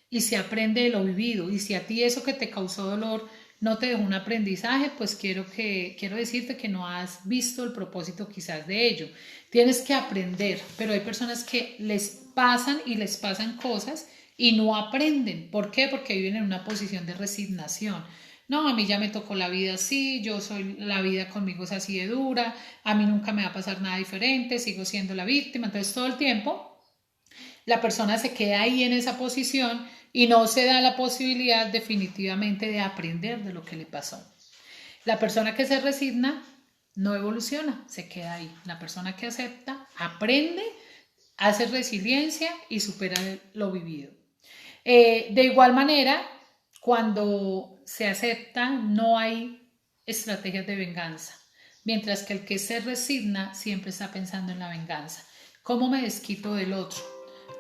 Y se aprende de lo vivido. Y si a ti eso que te causó dolor no te dejó un aprendizaje, pues quiero decirte que no has visto el propósito quizás de ello. Tienes que aprender, pero hay personas que les pasan cosas y no aprenden. ¿Por qué? Porque viven en una posición de resignación. No, a mí ya me tocó la vida así, la vida conmigo es así de dura, a mí nunca me va a pasar nada diferente, sigo siendo la víctima. Entonces todo el tiempo la persona se queda ahí en esa posición y no se da la posibilidad definitivamente de aprender de lo que le pasó. La persona que se resigna no evoluciona, se queda ahí. La persona que acepta, aprende, hace resiliencia y supera lo vivido. De igual manera, cuando se acepta, no hay estrategias de venganza, mientras que el que se resigna siempre está pensando en la venganza. ¿Cómo me desquito del otro?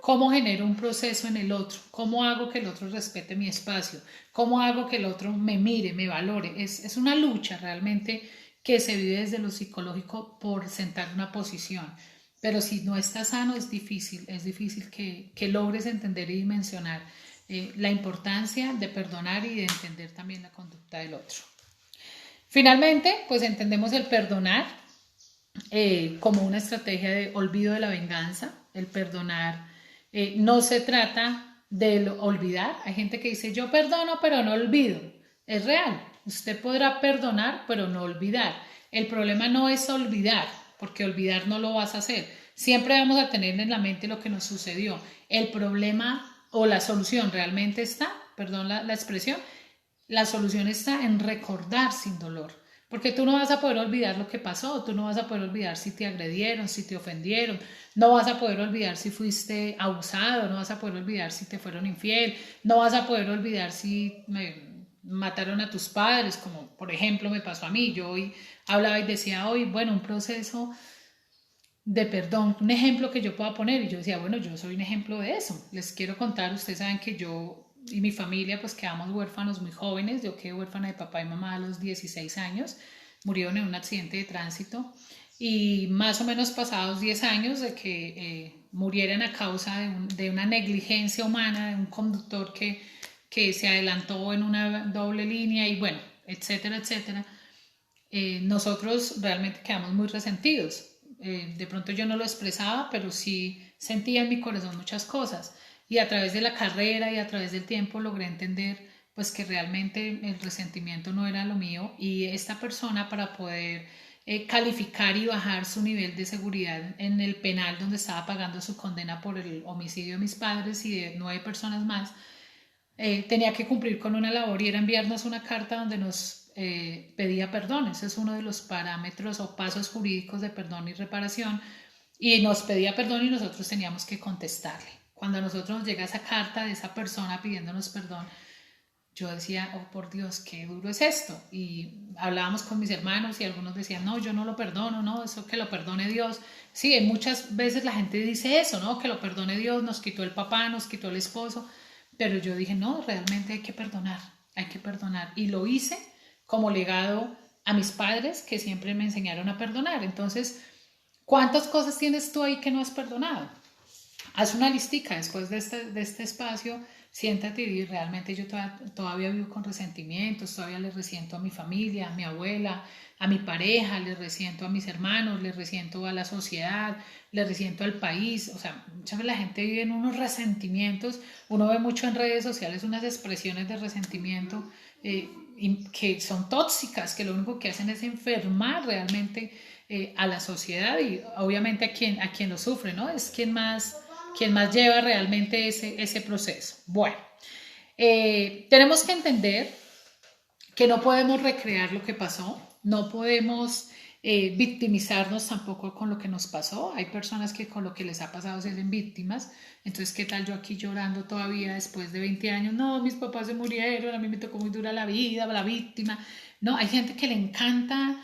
¿Cómo genero un proceso en el otro? ¿Cómo hago que el otro respete mi espacio? ¿Cómo hago que el otro me mire, me valore? Es una lucha realmente que se vive desde lo psicológico por sentar una posición. Pero si no estás sano es difícil que logres entender y dimensionar la importancia de perdonar y de entender también la conducta del otro. Finalmente, pues entendemos el perdonar como una estrategia de olvido de la venganza. El perdonar no se trata de olvidar. Hay gente que dice yo perdono pero no olvido. Es real, usted podrá perdonar pero no olvidar. El problema no es olvidar, porque olvidar no lo vas a hacer. Siempre vamos a tener en la mente lo que nos sucedió. El problema o la solución realmente está, perdón la expresión, la solución está en recordar sin dolor. Porque tú no vas a poder olvidar lo que pasó, tú no vas a poder olvidar si te agredieron, si te ofendieron, no vas a poder olvidar si fuiste abusado, no vas a poder olvidar si te fueron infiel, no vas a poder olvidar si mataron a tus padres, como por ejemplo me pasó a mí. Yo hoy hablaba y decía hoy, bueno, un proceso de perdón, un ejemplo que yo pueda poner, y yo decía, bueno, yo soy un ejemplo de eso. Les quiero contar, ustedes saben que yo y mi familia pues quedamos huérfanos muy jóvenes. Yo quedé huérfana de papá y mamá a los 16 años, murieron en un accidente de tránsito, y más o menos pasados 10 años de que murieran a causa de una negligencia humana, de un conductor que se adelantó en una doble línea y bueno, etcétera, etcétera, nosotros realmente quedamos muy resentidos. De pronto yo no lo expresaba, pero sí sentía en mi corazón muchas cosas. y a través de la carrera y a través del tiempo logré entender pues que realmente el resentimiento no era lo mío y esta persona para poder calificar y bajar su nivel de seguridad en el penal donde estaba pagando su condena por el homicidio de mis padres y de 9 personas más, tenía que cumplir con una labor y era enviarnos una carta donde nos pedía perdón. Ese es uno de los parámetros o pasos jurídicos de perdón y reparación. Y nos pedía perdón y nosotros teníamos que contestarle. Cuando a nosotros nos llega esa carta de esa persona pidiéndonos perdón, yo decía, oh por Dios, qué duro es esto. Y hablábamos con mis hermanos y algunos decían, no, yo no lo perdono, no, eso que lo perdone Dios. Sí, muchas veces la gente dice eso, ¿no? Que lo perdone Dios, nos quitó el papá, nos quitó el esposo. Pero yo dije, no, realmente hay que perdonar, hay que perdonar. Y lo hice como legado a mis padres que siempre me enseñaron a perdonar. Entonces, ¿cuántas cosas tienes tú ahí que no has perdonado? Haz una listica después de este espacio, siéntate y realmente yo todavía vivo con resentimientos, todavía le resiento a mi familia, a mi abuela, a mi pareja, le resiento a mis hermanos, le resiento a la sociedad, le resiento al país. O sea, muchas veces la gente vive en unos resentimientos, uno ve mucho en redes sociales unas expresiones de resentimiento que son tóxicas, que lo único que hacen es enfermar realmente a la sociedad y obviamente a quien lo sufre, ¿no? Es quien más lleva realmente ese proceso. Bueno, tenemos que entender que no podemos recrear lo que pasó, no podemos victimizarnos tampoco con lo que nos pasó. Hay personas que con lo que les ha pasado se hacen víctimas. Entonces, ¿qué tal yo aquí llorando todavía después de 20 años? No, mis papás se murieron, a mí me tocó muy dura la vida, la víctima. No, hay gente que le encanta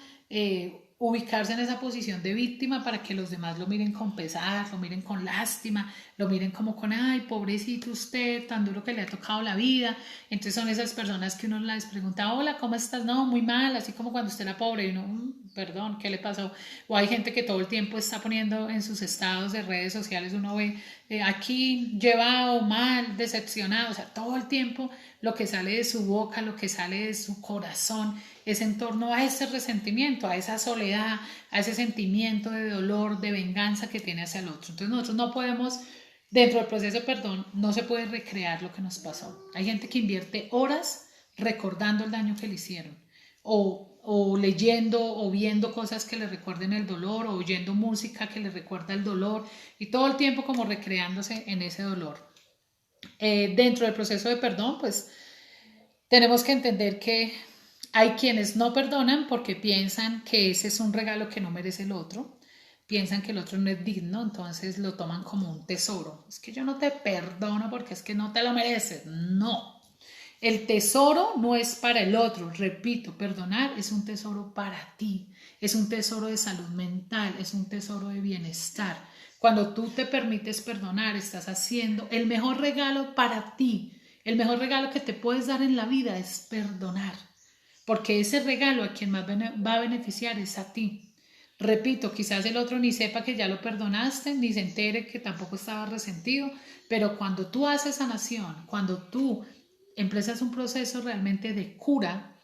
ubicarse en esa posición de víctima para que los demás lo miren con pesar, lo miren con lástima, lo miren como con, ay, pobrecito usted, tan duro que le ha tocado la vida. Entonces son esas personas que uno les pregunta, hola, ¿cómo estás? No, muy mal, así como cuando usted era pobre y uno, perdón, ¿qué le pasó? O hay gente que todo el tiempo está poniendo en sus estados de redes sociales, uno ve aquí llevado, mal, decepcionado, o sea, todo el tiempo lo que sale de su boca, lo que sale de su corazón es en torno a ese resentimiento, a esa soledad, a ese sentimiento de dolor, de venganza que tiene hacia el otro. Entonces nosotros no podemos, dentro del proceso de perdón, no se puede recrear lo que nos pasó. Hay gente que invierte horas recordando el daño que le hicieron o leyendo o viendo cosas que le recuerden el dolor o oyendo música que le recuerda el dolor y todo el tiempo como recreándose en ese dolor. Dentro del proceso de perdón, pues tenemos que entender que hay quienes no perdonan porque piensan que ese es un regalo que no merece el otro, piensan que el otro no es digno, entonces lo toman como un tesoro. Es que yo no te perdono porque es que no te lo mereces. No, el tesoro no es para el otro, repito, perdonar es un tesoro para ti, es un tesoro de salud mental, es un tesoro de bienestar. Cuando tú te permites perdonar, estás haciendo el mejor regalo para ti. El mejor regalo que te puedes dar en la vida es perdonar, porque ese regalo a quien más va a beneficiar es a ti. Repito, quizás el otro ni sepa que ya lo perdonaste, ni se entere que tampoco estaba resentido, pero cuando tú haces sanación, cuando tú empiezas un proceso realmente de cura,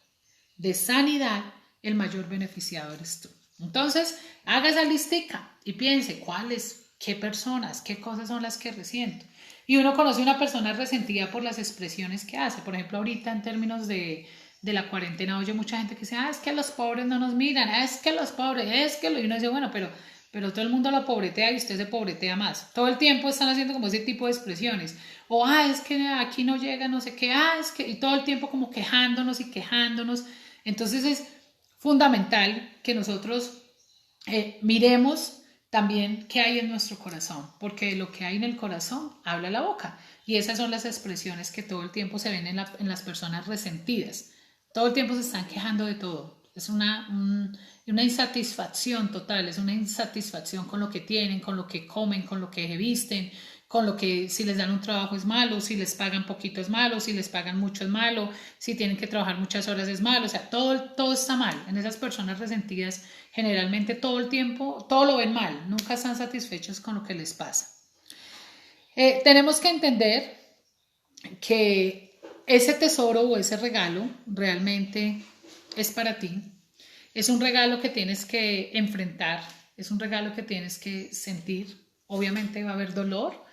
de sanidad, el mayor beneficiado eres tú. Entonces, haga esa listica y piense cuáles, qué personas, qué cosas son las que resiento. Y uno conoce a una persona resentida por las expresiones que hace. Por ejemplo, ahorita en términos de la cuarentena oye mucha gente que dice, es que los pobres no nos miran, es que los pobres, es que lo... Y uno dice, bueno, pero todo el mundo lo pobretea y usted se pobretea más. Todo el tiempo están haciendo como ese tipo de expresiones. O, es que aquí no llega, no sé qué, es que... Y todo el tiempo como quejándonos y quejándonos. Entonces es fundamental que nosotros miremos también qué hay en nuestro corazón, porque lo que hay en el corazón habla la boca. Y esas son las expresiones que todo el tiempo se ven en las personas resentidas. Todo el tiempo se están quejando de todo. Es una insatisfacción total, es una insatisfacción con lo que tienen, con lo que comen, con lo que visten, con lo que si les dan un trabajo es malo, si les pagan poquito es malo, si les pagan mucho es malo, si tienen que trabajar muchas horas es malo, o sea, todo está mal. En esas personas resentidas generalmente todo el tiempo, todo lo ven mal, nunca están satisfechos con lo que les pasa. Tenemos que entender que ese tesoro o ese regalo realmente es para ti. Es un regalo que tienes que enfrentar, es un regalo que tienes que sentir. Obviamente va a haber dolor,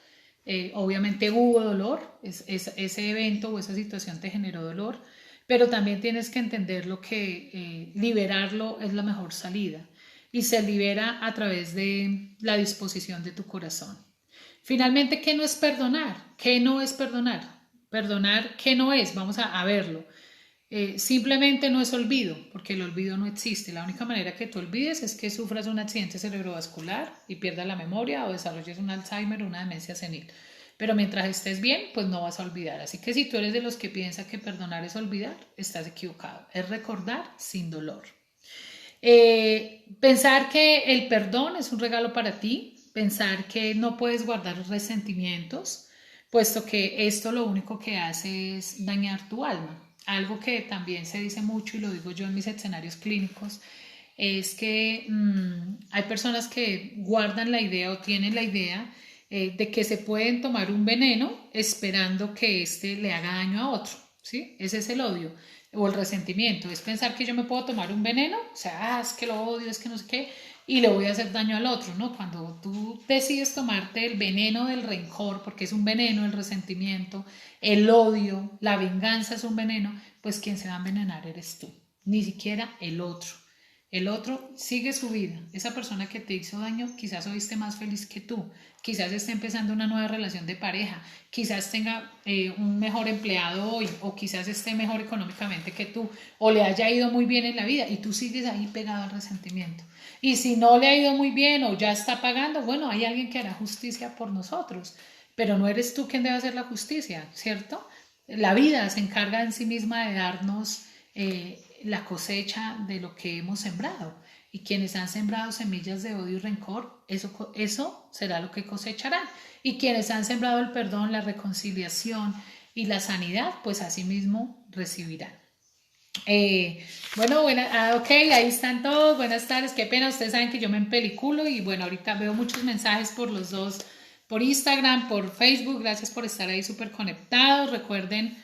Obviamente hubo dolor, ese evento o esa situación te generó dolor, pero también tienes que entender lo que liberarlo es la mejor salida y se libera a través de la disposición de tu corazón. Finalmente, ¿qué no es perdonar? ¿Qué no es perdonar? Perdonar, ¿qué no es? Vamos a verlo. Simplemente no es olvido, porque el olvido no existe. La única manera que tú olvides es que sufras un accidente cerebrovascular y pierdas la memoria o desarrolles un Alzheimer o una demencia senil. Pero mientras estés bien, pues no vas a olvidar. Así que si tú eres de los que piensa que perdonar es olvidar, estás equivocado. Es recordar sin dolor. Pensar que el perdón es un regalo para ti, pensar que no puedes guardar resentimientos, puesto que esto lo único que hace es dañar tu alma. Algo que también se dice mucho y lo digo yo en mis escenarios clínicos es que hay personas que guardan la idea o tienen la idea de que se pueden tomar un veneno esperando que éste le haga daño a otro, ¿sí? Ese es el odio o el resentimiento, es pensar que yo me puedo tomar un veneno, o sea, es que lo odio, es que no sé qué, y le voy a hacer daño al otro, ¿no? Cuando tú decides tomarte el veneno del rencor, porque es un veneno el resentimiento, el odio, la venganza es un veneno, pues quien se va a envenenar eres tú, ni siquiera el otro. El otro sigue su vida. Esa persona que te hizo daño quizás hoy esté más feliz que tú. Quizás esté empezando una nueva relación de pareja. Quizás tenga un mejor empleado hoy. O quizás esté mejor económicamente que tú. O le haya ido muy bien en la vida. Y tú sigues ahí pegado al resentimiento. Y si no le ha ido muy bien o ya está pagando, bueno, hay alguien que hará justicia por nosotros. Pero no eres tú quien debe hacer la justicia, ¿cierto? La vida se encarga en sí misma de darnos la cosecha de lo que hemos sembrado. Y quienes han sembrado semillas de odio y rencor, eso será lo que cosecharán. Y quienes han sembrado el perdón, la reconciliación y la sanidad, pues asimismo recibirán. Bueno, ok, ahí están todos. Buenas tardes, qué pena, ustedes saben que yo me empeliculo y bueno, ahorita veo muchos mensajes por los dos, por Instagram, por Facebook. Gracias por estar ahí súper conectados. Recuerden,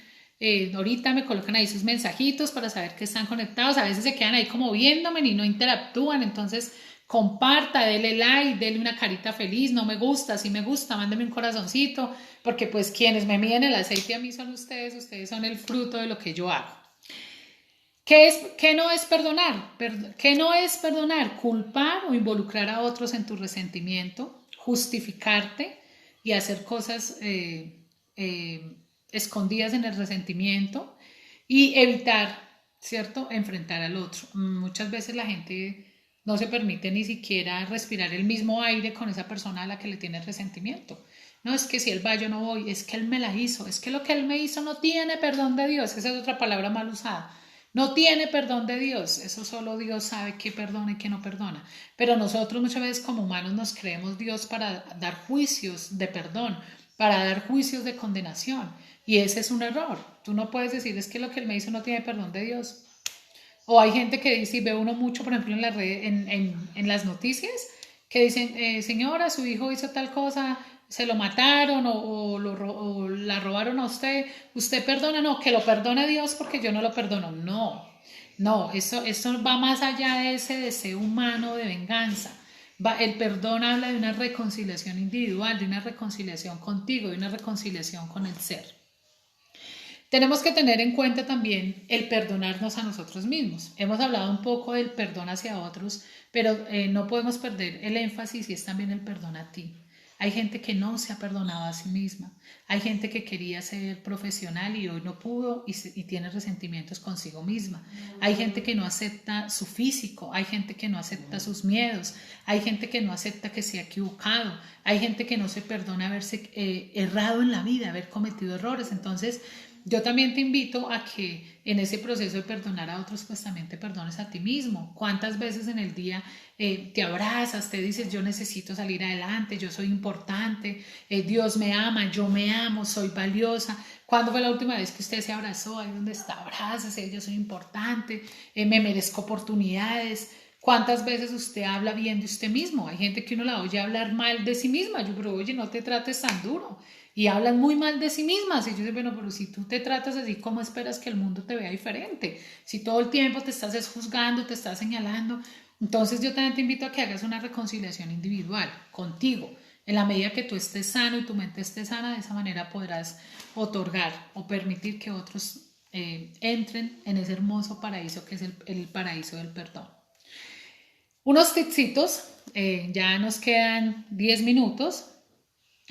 ahorita me colocan ahí sus mensajitos para saber que están conectados. A veces se quedan ahí como viéndome y no interactúan, entonces comparta, dele like, dele una carita feliz, no me gusta, si me gusta, mándeme un corazoncito, porque pues quienes me miden el aceite a mí son ustedes son el fruto de lo que yo hago. ¿Qué no es perdonar? ¿Qué no es perdonar? Culpar o involucrar a otros en tu resentimiento, justificarte y hacer cosas escondidas en el resentimiento y evitar, ¿cierto?, enfrentar al otro. Muchas veces la gente no se permite ni siquiera respirar el mismo aire con esa persona a la que le tiene resentimiento. No, es que si él va yo no voy, es que él me la hizo, es que lo que él me hizo no tiene perdón de Dios, esa es otra palabra mal usada. No tiene perdón de Dios, eso solo Dios sabe qué perdona y qué no perdona. Pero nosotros muchas veces como humanos nos creemos Dios para dar juicios de perdón, para dar juicios de condenación. Y ese es un error. Tú no puedes decir es que lo que él me hizo no tiene perdón de Dios. O hay gente que dice, y ve uno mucho, por ejemplo, en, la red, en las noticias, que dicen, señora, su hijo hizo tal cosa, se lo mataron o la robaron a usted, usted perdona, no, que lo perdone Dios porque yo no lo perdono. No, no, eso va más allá de ese deseo humano de venganza. El perdón habla de una reconciliación individual, de una reconciliación contigo, de una reconciliación con el ser. Tenemos que tener en cuenta también el perdonarnos a nosotros mismos. Hemos hablado un poco del perdón hacia otros, pero no podemos perder el énfasis y es también el perdón a ti. Hay gente que no se ha perdonado a sí misma. Hay gente que quería ser profesional y hoy no pudo y tiene resentimientos consigo misma. Hay gente que no acepta su físico. Hay gente que no acepta sus miedos. Hay gente que no acepta que se ha equivocado. Hay gente que no se perdona haberse errado en la vida, haber cometido errores. Entonces, yo también te invito a que en ese proceso de perdonar a otros, pues también te perdones a ti mismo. ¿Cuántas veces en el día te abrazas, te dices, yo necesito salir adelante, yo soy importante, Dios me ama, yo me amo, soy valiosa? ¿Cuándo fue la última vez que usted se abrazó? Ahí donde está, abrázase, yo soy importante, me merezco oportunidades. ¿Cuántas veces usted habla bien de usted mismo? Hay gente que uno la oye hablar mal de sí misma. Yo creo, oye, no te trates tan duro. Y hablan muy mal de sí mismas. Y yo digo, bueno, pero si tú te tratas así, ¿cómo esperas que el mundo te vea diferente? Si todo el tiempo te estás juzgando, te estás señalando. Entonces yo también te invito a que hagas una reconciliación individual contigo. En la medida que tú estés sano y tu mente esté sana, de esa manera podrás otorgar o permitir que otros entren en ese hermoso paraíso que es el paraíso del perdón. Unos tipsitos, ya nos quedan 10 minutos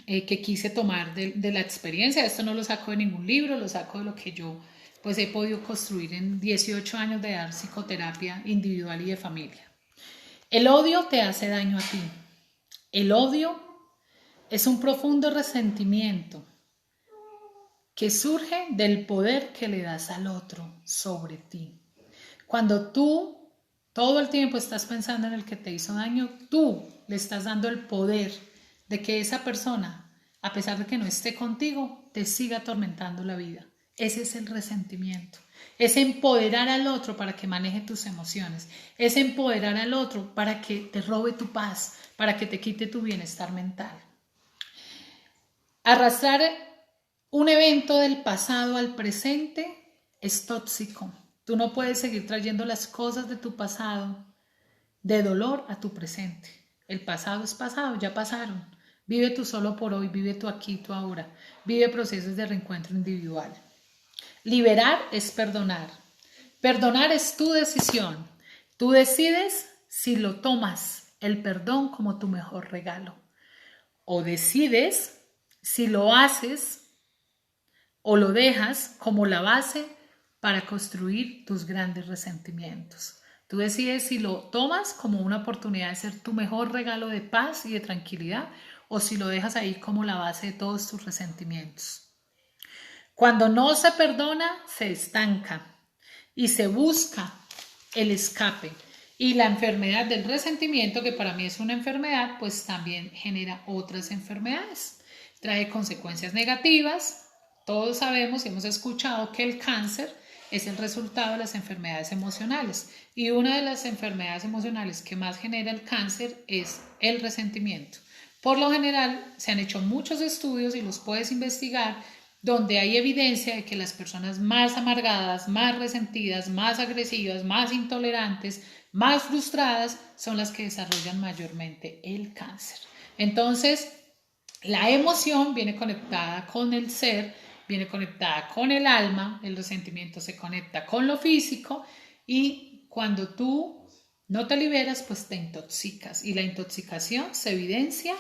que quise tomar de la experiencia. Esto no lo saco de ningún libro, lo saco de lo que yo pues he podido construir en 18 años de dar psicoterapia individual y de familia. El odio te hace daño a ti. El odio es un profundo resentimiento que surge del poder que le das al otro sobre ti. Cuando tú todo el tiempo estás pensando en el que te hizo daño, tú le estás dando el poder de que esa persona, a pesar de que no esté contigo, te siga atormentando la vida. Ese es el resentimiento. Es empoderar al otro para que maneje tus emociones. Es empoderar al otro para que te robe tu paz, para que te quite tu bienestar mental. Arrastrar un evento del pasado al presente es tóxico. Tú no puedes seguir trayendo las cosas de tu pasado de dolor a tu presente. El pasado es pasado, ya pasaron. Vive tú solo por hoy, vive tú aquí, tú ahora. Vive procesos de reencuentro individual. Liberar es perdonar. Perdonar es tu decisión. Tú decides si lo tomas, el perdón, como tu mejor regalo. O decides si lo haces o lo dejas como la base para construir tus grandes resentimientos. Tú decides si lo tomas como una oportunidad de ser tu mejor regalo de paz y de tranquilidad o si lo dejas ahí como la base de todos tus resentimientos. Cuando no se perdona, se estanca y se busca el escape. Y la enfermedad del resentimiento, que para mí es una enfermedad, pues también genera otras enfermedades. Trae consecuencias negativas. Todos sabemos y hemos escuchado que el cáncer es el resultado de las enfermedades emocionales. Y una de las enfermedades emocionales que más genera el cáncer es el resentimiento. Por lo general, se han hecho muchos estudios y los puedes investigar, donde hay evidencia de que las personas más amargadas, más resentidas, más agresivas, más intolerantes, más frustradas son las que desarrollan mayormente el cáncer. Entonces, la emoción viene conectada con el ser, viene conectada con el alma, el resentimiento se conecta con lo físico y cuando tú no te liberas, pues te intoxicas y la intoxicación se evidencia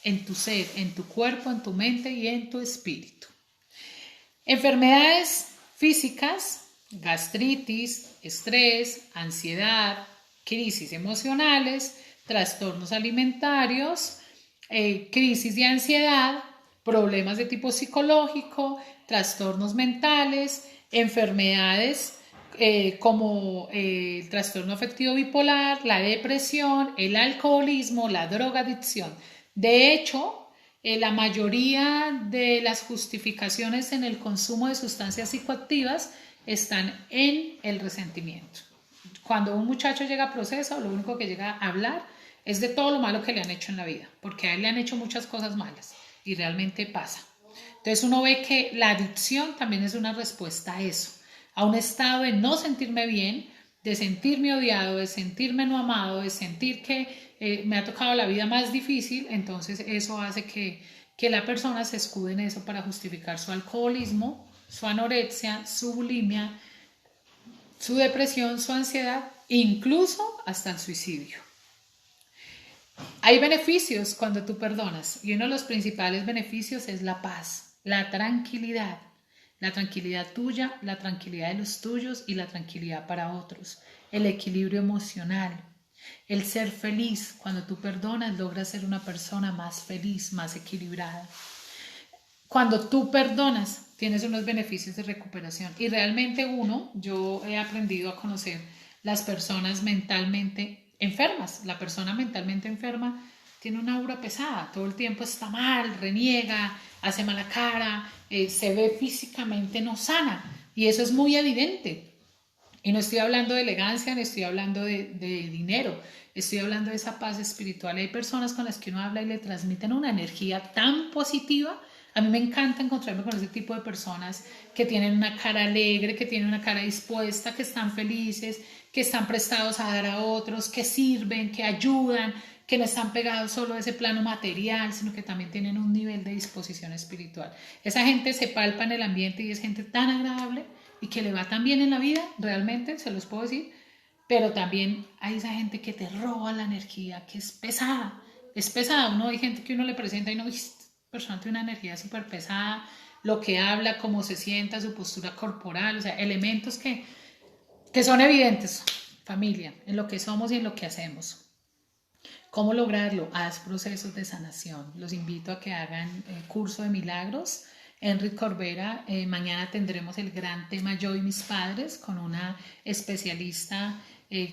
en tu ser, en tu cuerpo, en tu mente y en tu espíritu. Enfermedades físicas, gastritis, estrés, ansiedad, crisis emocionales, trastornos alimentarios, crisis de ansiedad, problemas de tipo psicológico, trastornos mentales, enfermedades como el trastorno afectivo bipolar, la depresión, el alcoholismo, la drogadicción. De hecho, la mayoría de las justificaciones en el consumo de sustancias psicoactivas están en el resentimiento. Cuando un muchacho llega a proceso, lo único que llega a hablar es de todo lo malo que le han hecho en la vida, porque a él le han hecho muchas cosas malas y realmente pasa. Entonces uno ve que la adicción también es una respuesta a eso, a un estado de no sentirme bien, de sentirme odiado, de sentirme no amado, de sentir que me ha tocado la vida más difícil. Entonces eso hace que la persona se escude en eso para justificar su alcoholismo, su anorexia, su bulimia, su depresión, su ansiedad, incluso hasta el suicidio. Hay beneficios cuando tú perdonas y uno de los principales beneficios es la paz, la tranquilidad tuya, la tranquilidad de los tuyos y la tranquilidad para otros, el equilibrio emocional, el ser feliz. Cuando tú perdonas logras ser una persona más feliz, más equilibrada. Cuando tú perdonas tienes unos beneficios de recuperación y realmente yo he aprendido a conocer las personas mentalmente enfermas. La persona mentalmente enferma tiene una aura pesada, todo el tiempo está mal, reniega, hace mala cara, se ve físicamente no sana y eso es muy evidente. Y no estoy hablando de elegancia, no estoy hablando de dinero, estoy hablando de esa paz espiritual. Hay personas con las que uno habla y le transmiten una energía tan positiva. A mí me encanta encontrarme con ese tipo de personas que tienen una cara alegre, que tienen una cara dispuesta, que están felices, que están prestados a dar a otros, que sirven, que ayudan, que no están pegados solo a ese plano material, sino que también tienen un nivel de disposición espiritual. Esa gente se palpa en el ambiente y es gente tan agradable y que le va tan bien en la vida, realmente, se los puedo decir, pero también hay esa gente que te roba la energía, que es pesada, uno hay gente que uno le presenta y no, esta persona tiene una energía súper pesada, lo que habla, cómo se sienta, su postura corporal, o sea, elementos que son evidentes, familia, en lo que somos y en lo que hacemos. ¿Cómo lograrlo? Haz procesos de sanación. Los invito a que hagan curso de milagros. Enrique Corbera, mañana tendremos el gran tema Yo y mis padres con una especialista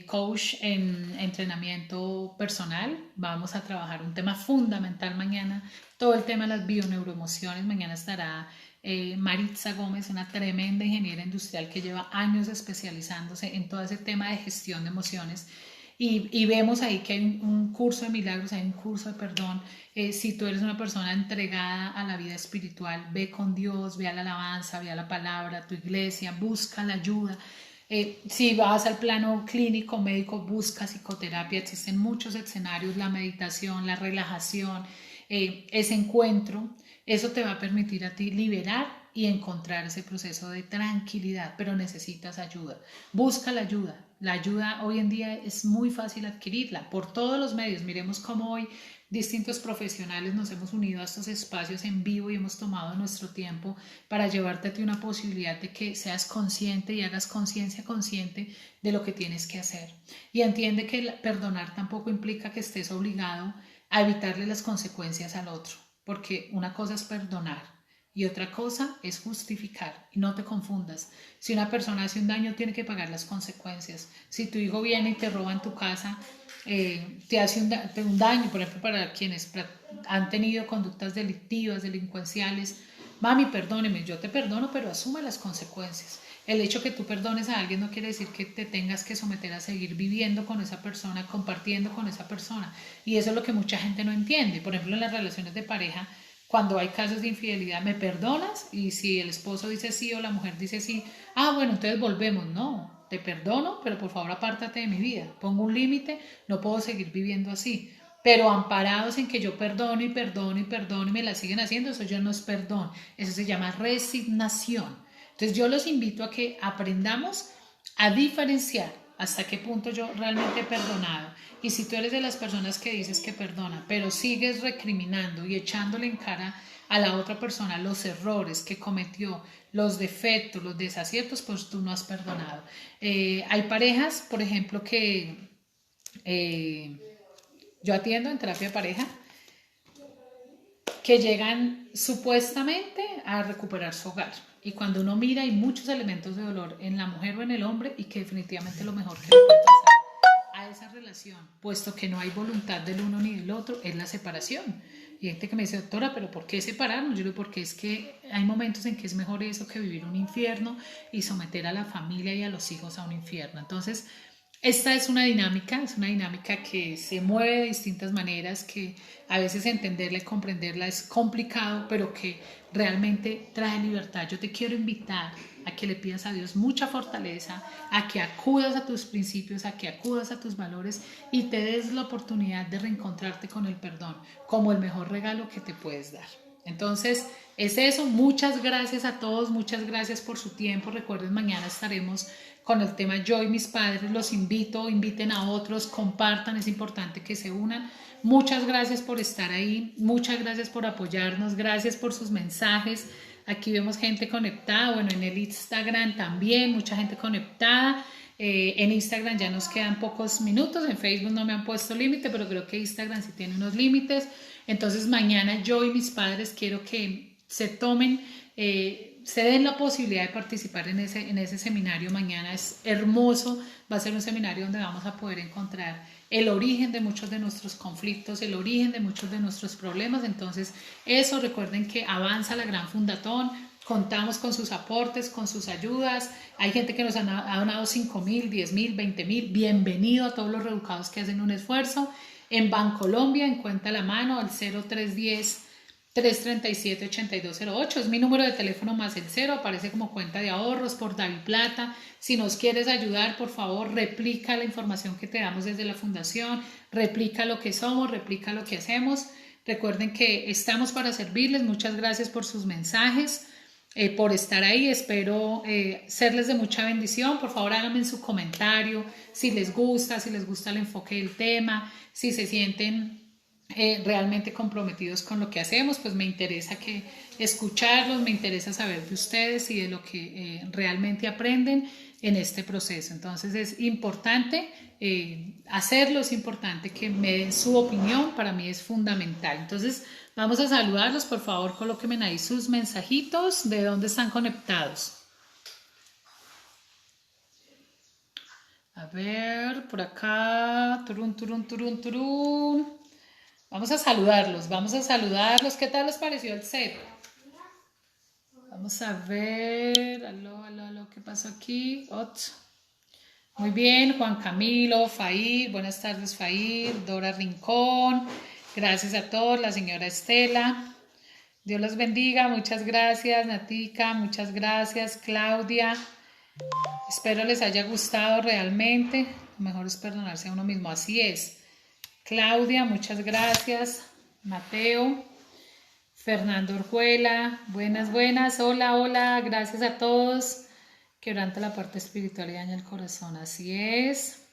coach en entrenamiento personal. Vamos a trabajar un tema fundamental mañana, todo el tema de las bioneuroemociones. Mañana estará Maritza Gómez, una tremenda ingeniera industrial que lleva años especializándose en todo ese tema de gestión de emociones. Y vemos ahí que hay un curso de milagros, hay un curso de perdón. Si tú eres una persona entregada a la vida espiritual, ve con Dios, ve a la alabanza, ve a la palabra, a tu iglesia, busca la ayuda. Si vas al plano clínico, médico, busca psicoterapia. Existen muchos escenarios, la meditación, la relajación, ese encuentro. Eso te va a permitir a ti liberar y encontrar ese proceso de tranquilidad, pero necesitas ayuda. Busca la ayuda. La ayuda hoy en día es muy fácil adquirirla por todos los medios. Miremos cómo hoy distintos profesionales nos hemos unido a estos espacios en vivo y hemos tomado nuestro tiempo para llevarte a ti una posibilidad de que seas consciente y hagas conciencia consciente de lo que tienes que hacer. Y entiende que perdonar tampoco implica que estés obligado a evitarle las consecuencias al otro, porque una cosa es perdonar y otra cosa es justificar. Y no te confundas. Si una persona hace un daño, tiene que pagar las consecuencias. Si tu hijo viene y te roba en tu casa, te hace un daño, por ejemplo, para quienes han tenido conductas delictivas, delincuenciales, mami, perdóneme, yo te perdono, pero asuma las consecuencias. El hecho que tú perdones a alguien no quiere decir que te tengas que someter a seguir viviendo con esa persona, compartiendo con esa persona. Y eso es lo que mucha gente no entiende. Por ejemplo, en las relaciones de pareja, cuando hay casos de infidelidad, ¿me perdonas? Y si el esposo dice sí o la mujer dice sí, bueno, entonces volvemos. No, te perdono, pero por favor apártate de mi vida. Pongo un límite, no puedo seguir viviendo así. Pero amparados en que yo perdono y perdono y perdono y me la siguen haciendo, eso ya no es perdón. Eso se llama resignación. Entonces yo los invito a que aprendamos a diferenciar hasta qué punto yo realmente he perdonado. Y si tú eres de las personas que dices que perdona, pero sigues recriminando y echándole en cara a la otra persona los errores que cometió, los defectos, los desaciertos, pues tú no has perdonado. Hay parejas, por ejemplo, que yo atiendo en terapia de pareja, que llegan supuestamente a recuperar su hogar. Y cuando uno mira hay muchos elementos de dolor en la mujer o en el hombre y que definitivamente lo mejor que le puede pasar a esa relación, puesto que no hay voluntad del uno ni del otro, es la separación. Y hay gente que me dice, doctora, ¿pero por qué separarnos? Yo digo, porque es que hay momentos en que es mejor eso que vivir un infierno y someter a la familia y a los hijos a un infierno. Entonces, esta es una dinámica que se mueve de distintas maneras, que a veces entenderla y comprenderla es complicado, pero que realmente trae libertad. Yo te quiero invitar a que le pidas a Dios mucha fortaleza, a que acudas a tus principios, a que acudas a tus valores y te des la oportunidad de reencontrarte con el perdón como el mejor regalo que te puedes dar. Entonces, es eso. Muchas gracias a todos, muchas gracias por su tiempo. Recuerden, mañana estaremos con el tema Yo y mis padres. Los inviten a otros, compartan, es importante que se unan. Muchas gracias por estar ahí, muchas gracias por apoyarnos, gracias por sus mensajes. Aquí vemos gente conectada, bueno, en el Instagram también, mucha gente conectada. En Instagram ya nos quedan pocos minutos, en Facebook no me han puesto límite, pero creo que Instagram sí tiene unos límites. Entonces mañana Yo y mis padres quiero que se tomen, se den la posibilidad de participar en ese seminario. Mañana es hermoso, va a ser un seminario donde vamos a poder encontrar el origen de muchos de nuestros conflictos, el origen de muchos de nuestros problemas. Entonces eso, recuerden que avanza la Gran Fundatón, contamos con sus aportes, con sus ayudas. Hay gente que nos ha donado 5,000, 10,000, 20,000. Bienvenido a todos los reeducados que hacen un esfuerzo. En Bancolombia, en cuenta a la mano, al 0310 337-8208. Es mi número de teléfono más el 0, aparece como cuenta de ahorros por DaviPlata. Si nos quieres ayudar, por favor, replica la información que te damos desde la fundación, replica lo que somos, replica lo que hacemos. Recuerden que estamos para servirles. Muchas gracias por sus mensajes, por estar ahí. Espero serles de mucha bendición. Por favor, háganme en su comentario si les gusta el enfoque del tema, si se sienten realmente comprometidos con lo que hacemos. Pues me interesa escucharlos, me interesa saber de ustedes y de lo que realmente aprenden en este proceso. Entonces es importante hacerlo, es importante que me den su opinión, para mí es fundamental. Entonces vamos a saludarlos, por favor colóquenme ahí sus mensajitos, de dónde están conectados. A ver, por acá, turun. Vamos a saludarlos. ¿Qué tal les pareció el set? Vamos a ver. Aló, ¿qué pasó aquí? Muy bien, Juan Camilo, Fair, buenas tardes, Fair, Dora Rincón, gracias a todos, la señora Estela. Dios los bendiga, muchas gracias, Natica, muchas gracias, Claudia. Espero les haya gustado realmente. Lo mejor es perdonarse a uno mismo, así es. Claudia, muchas gracias. Mateo, Fernando Orjuela, buenas, hola, gracias a todos. Quebranta la parte espiritual y daña el corazón, así es.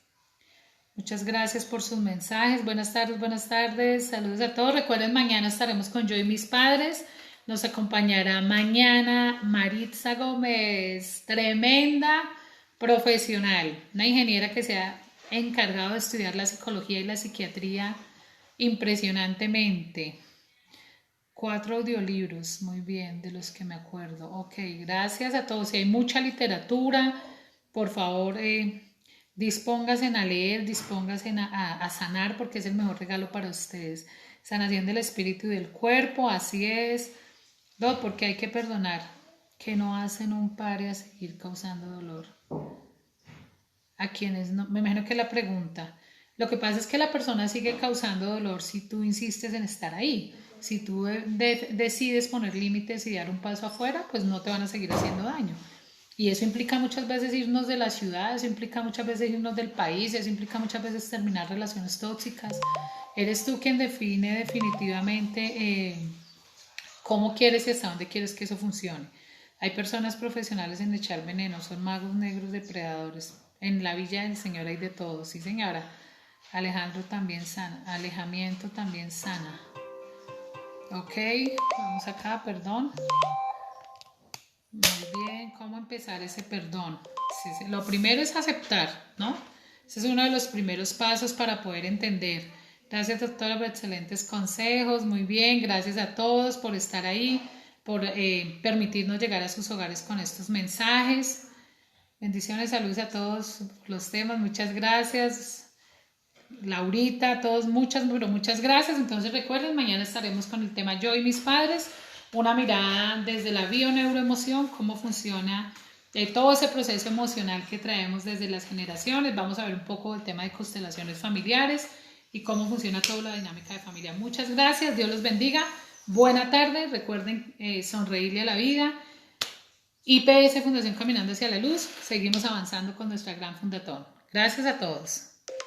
Muchas gracias por sus mensajes. Buenas tardes, saludos a todos. Recuerden, mañana estaremos con Yo y mis padres. Nos acompañará mañana Maritza Gómez, tremenda profesional, una ingeniera que se ha encargado de estudiar la psicología y la psiquiatría impresionantemente. 4 audiolibros, muy bien, de los que me acuerdo. Ok, gracias a todos. Si hay mucha literatura, por favor, dispónganse a leer, dispónganse a sanar, porque es el mejor regalo para ustedes. Sanación del espíritu y del cuerpo, así es. No, porque hay que perdonar, que no hacen un pare a seguir causando dolor. A quienes no, me imagino que la pregunta. Lo que pasa es que la persona sigue causando dolor si tú insistes en estar ahí. Si tú decides poner límites y dar un paso afuera, pues no te van a seguir haciendo daño. Y eso implica muchas veces irnos de la ciudad, eso implica muchas veces irnos del país, eso implica muchas veces terminar relaciones tóxicas. Eres tú quien define definitivamente cómo quieres y hasta dónde quieres que eso funcione. Hay personas profesionales en echar veneno, son magos negros depredadores. En la Villa del Señor hay de todo, sí señora. Alejandro también sana, alejamiento también sana. Ok, vamos acá, perdón. Muy bien, ¿cómo empezar ese perdón? Sí, lo primero es aceptar, ¿no? Ese es uno de los primeros pasos para poder entender. Gracias, doctora, por excelentes consejos. Muy bien, gracias a todos por estar ahí, por permitirnos llegar a sus hogares con estos mensajes. Bendiciones, saludos a todos los temas. Muchas gracias. Laurita, a todos, muchas gracias. Entonces recuerden, mañana estaremos con el tema Yo y mis padres, una mirada desde la bioneuroemoción, cómo funciona todo ese proceso emocional que traemos desde las generaciones. Vamos a ver un poco el tema de constelaciones familiares y cómo funciona toda la dinámica de familia. Muchas gracias, Dios los bendiga, buena tarde. Recuerden sonreírle a la vida. IPS Fundación Caminando hacia la Luz, seguimos avanzando con nuestra gran fundatón. Gracias a todos.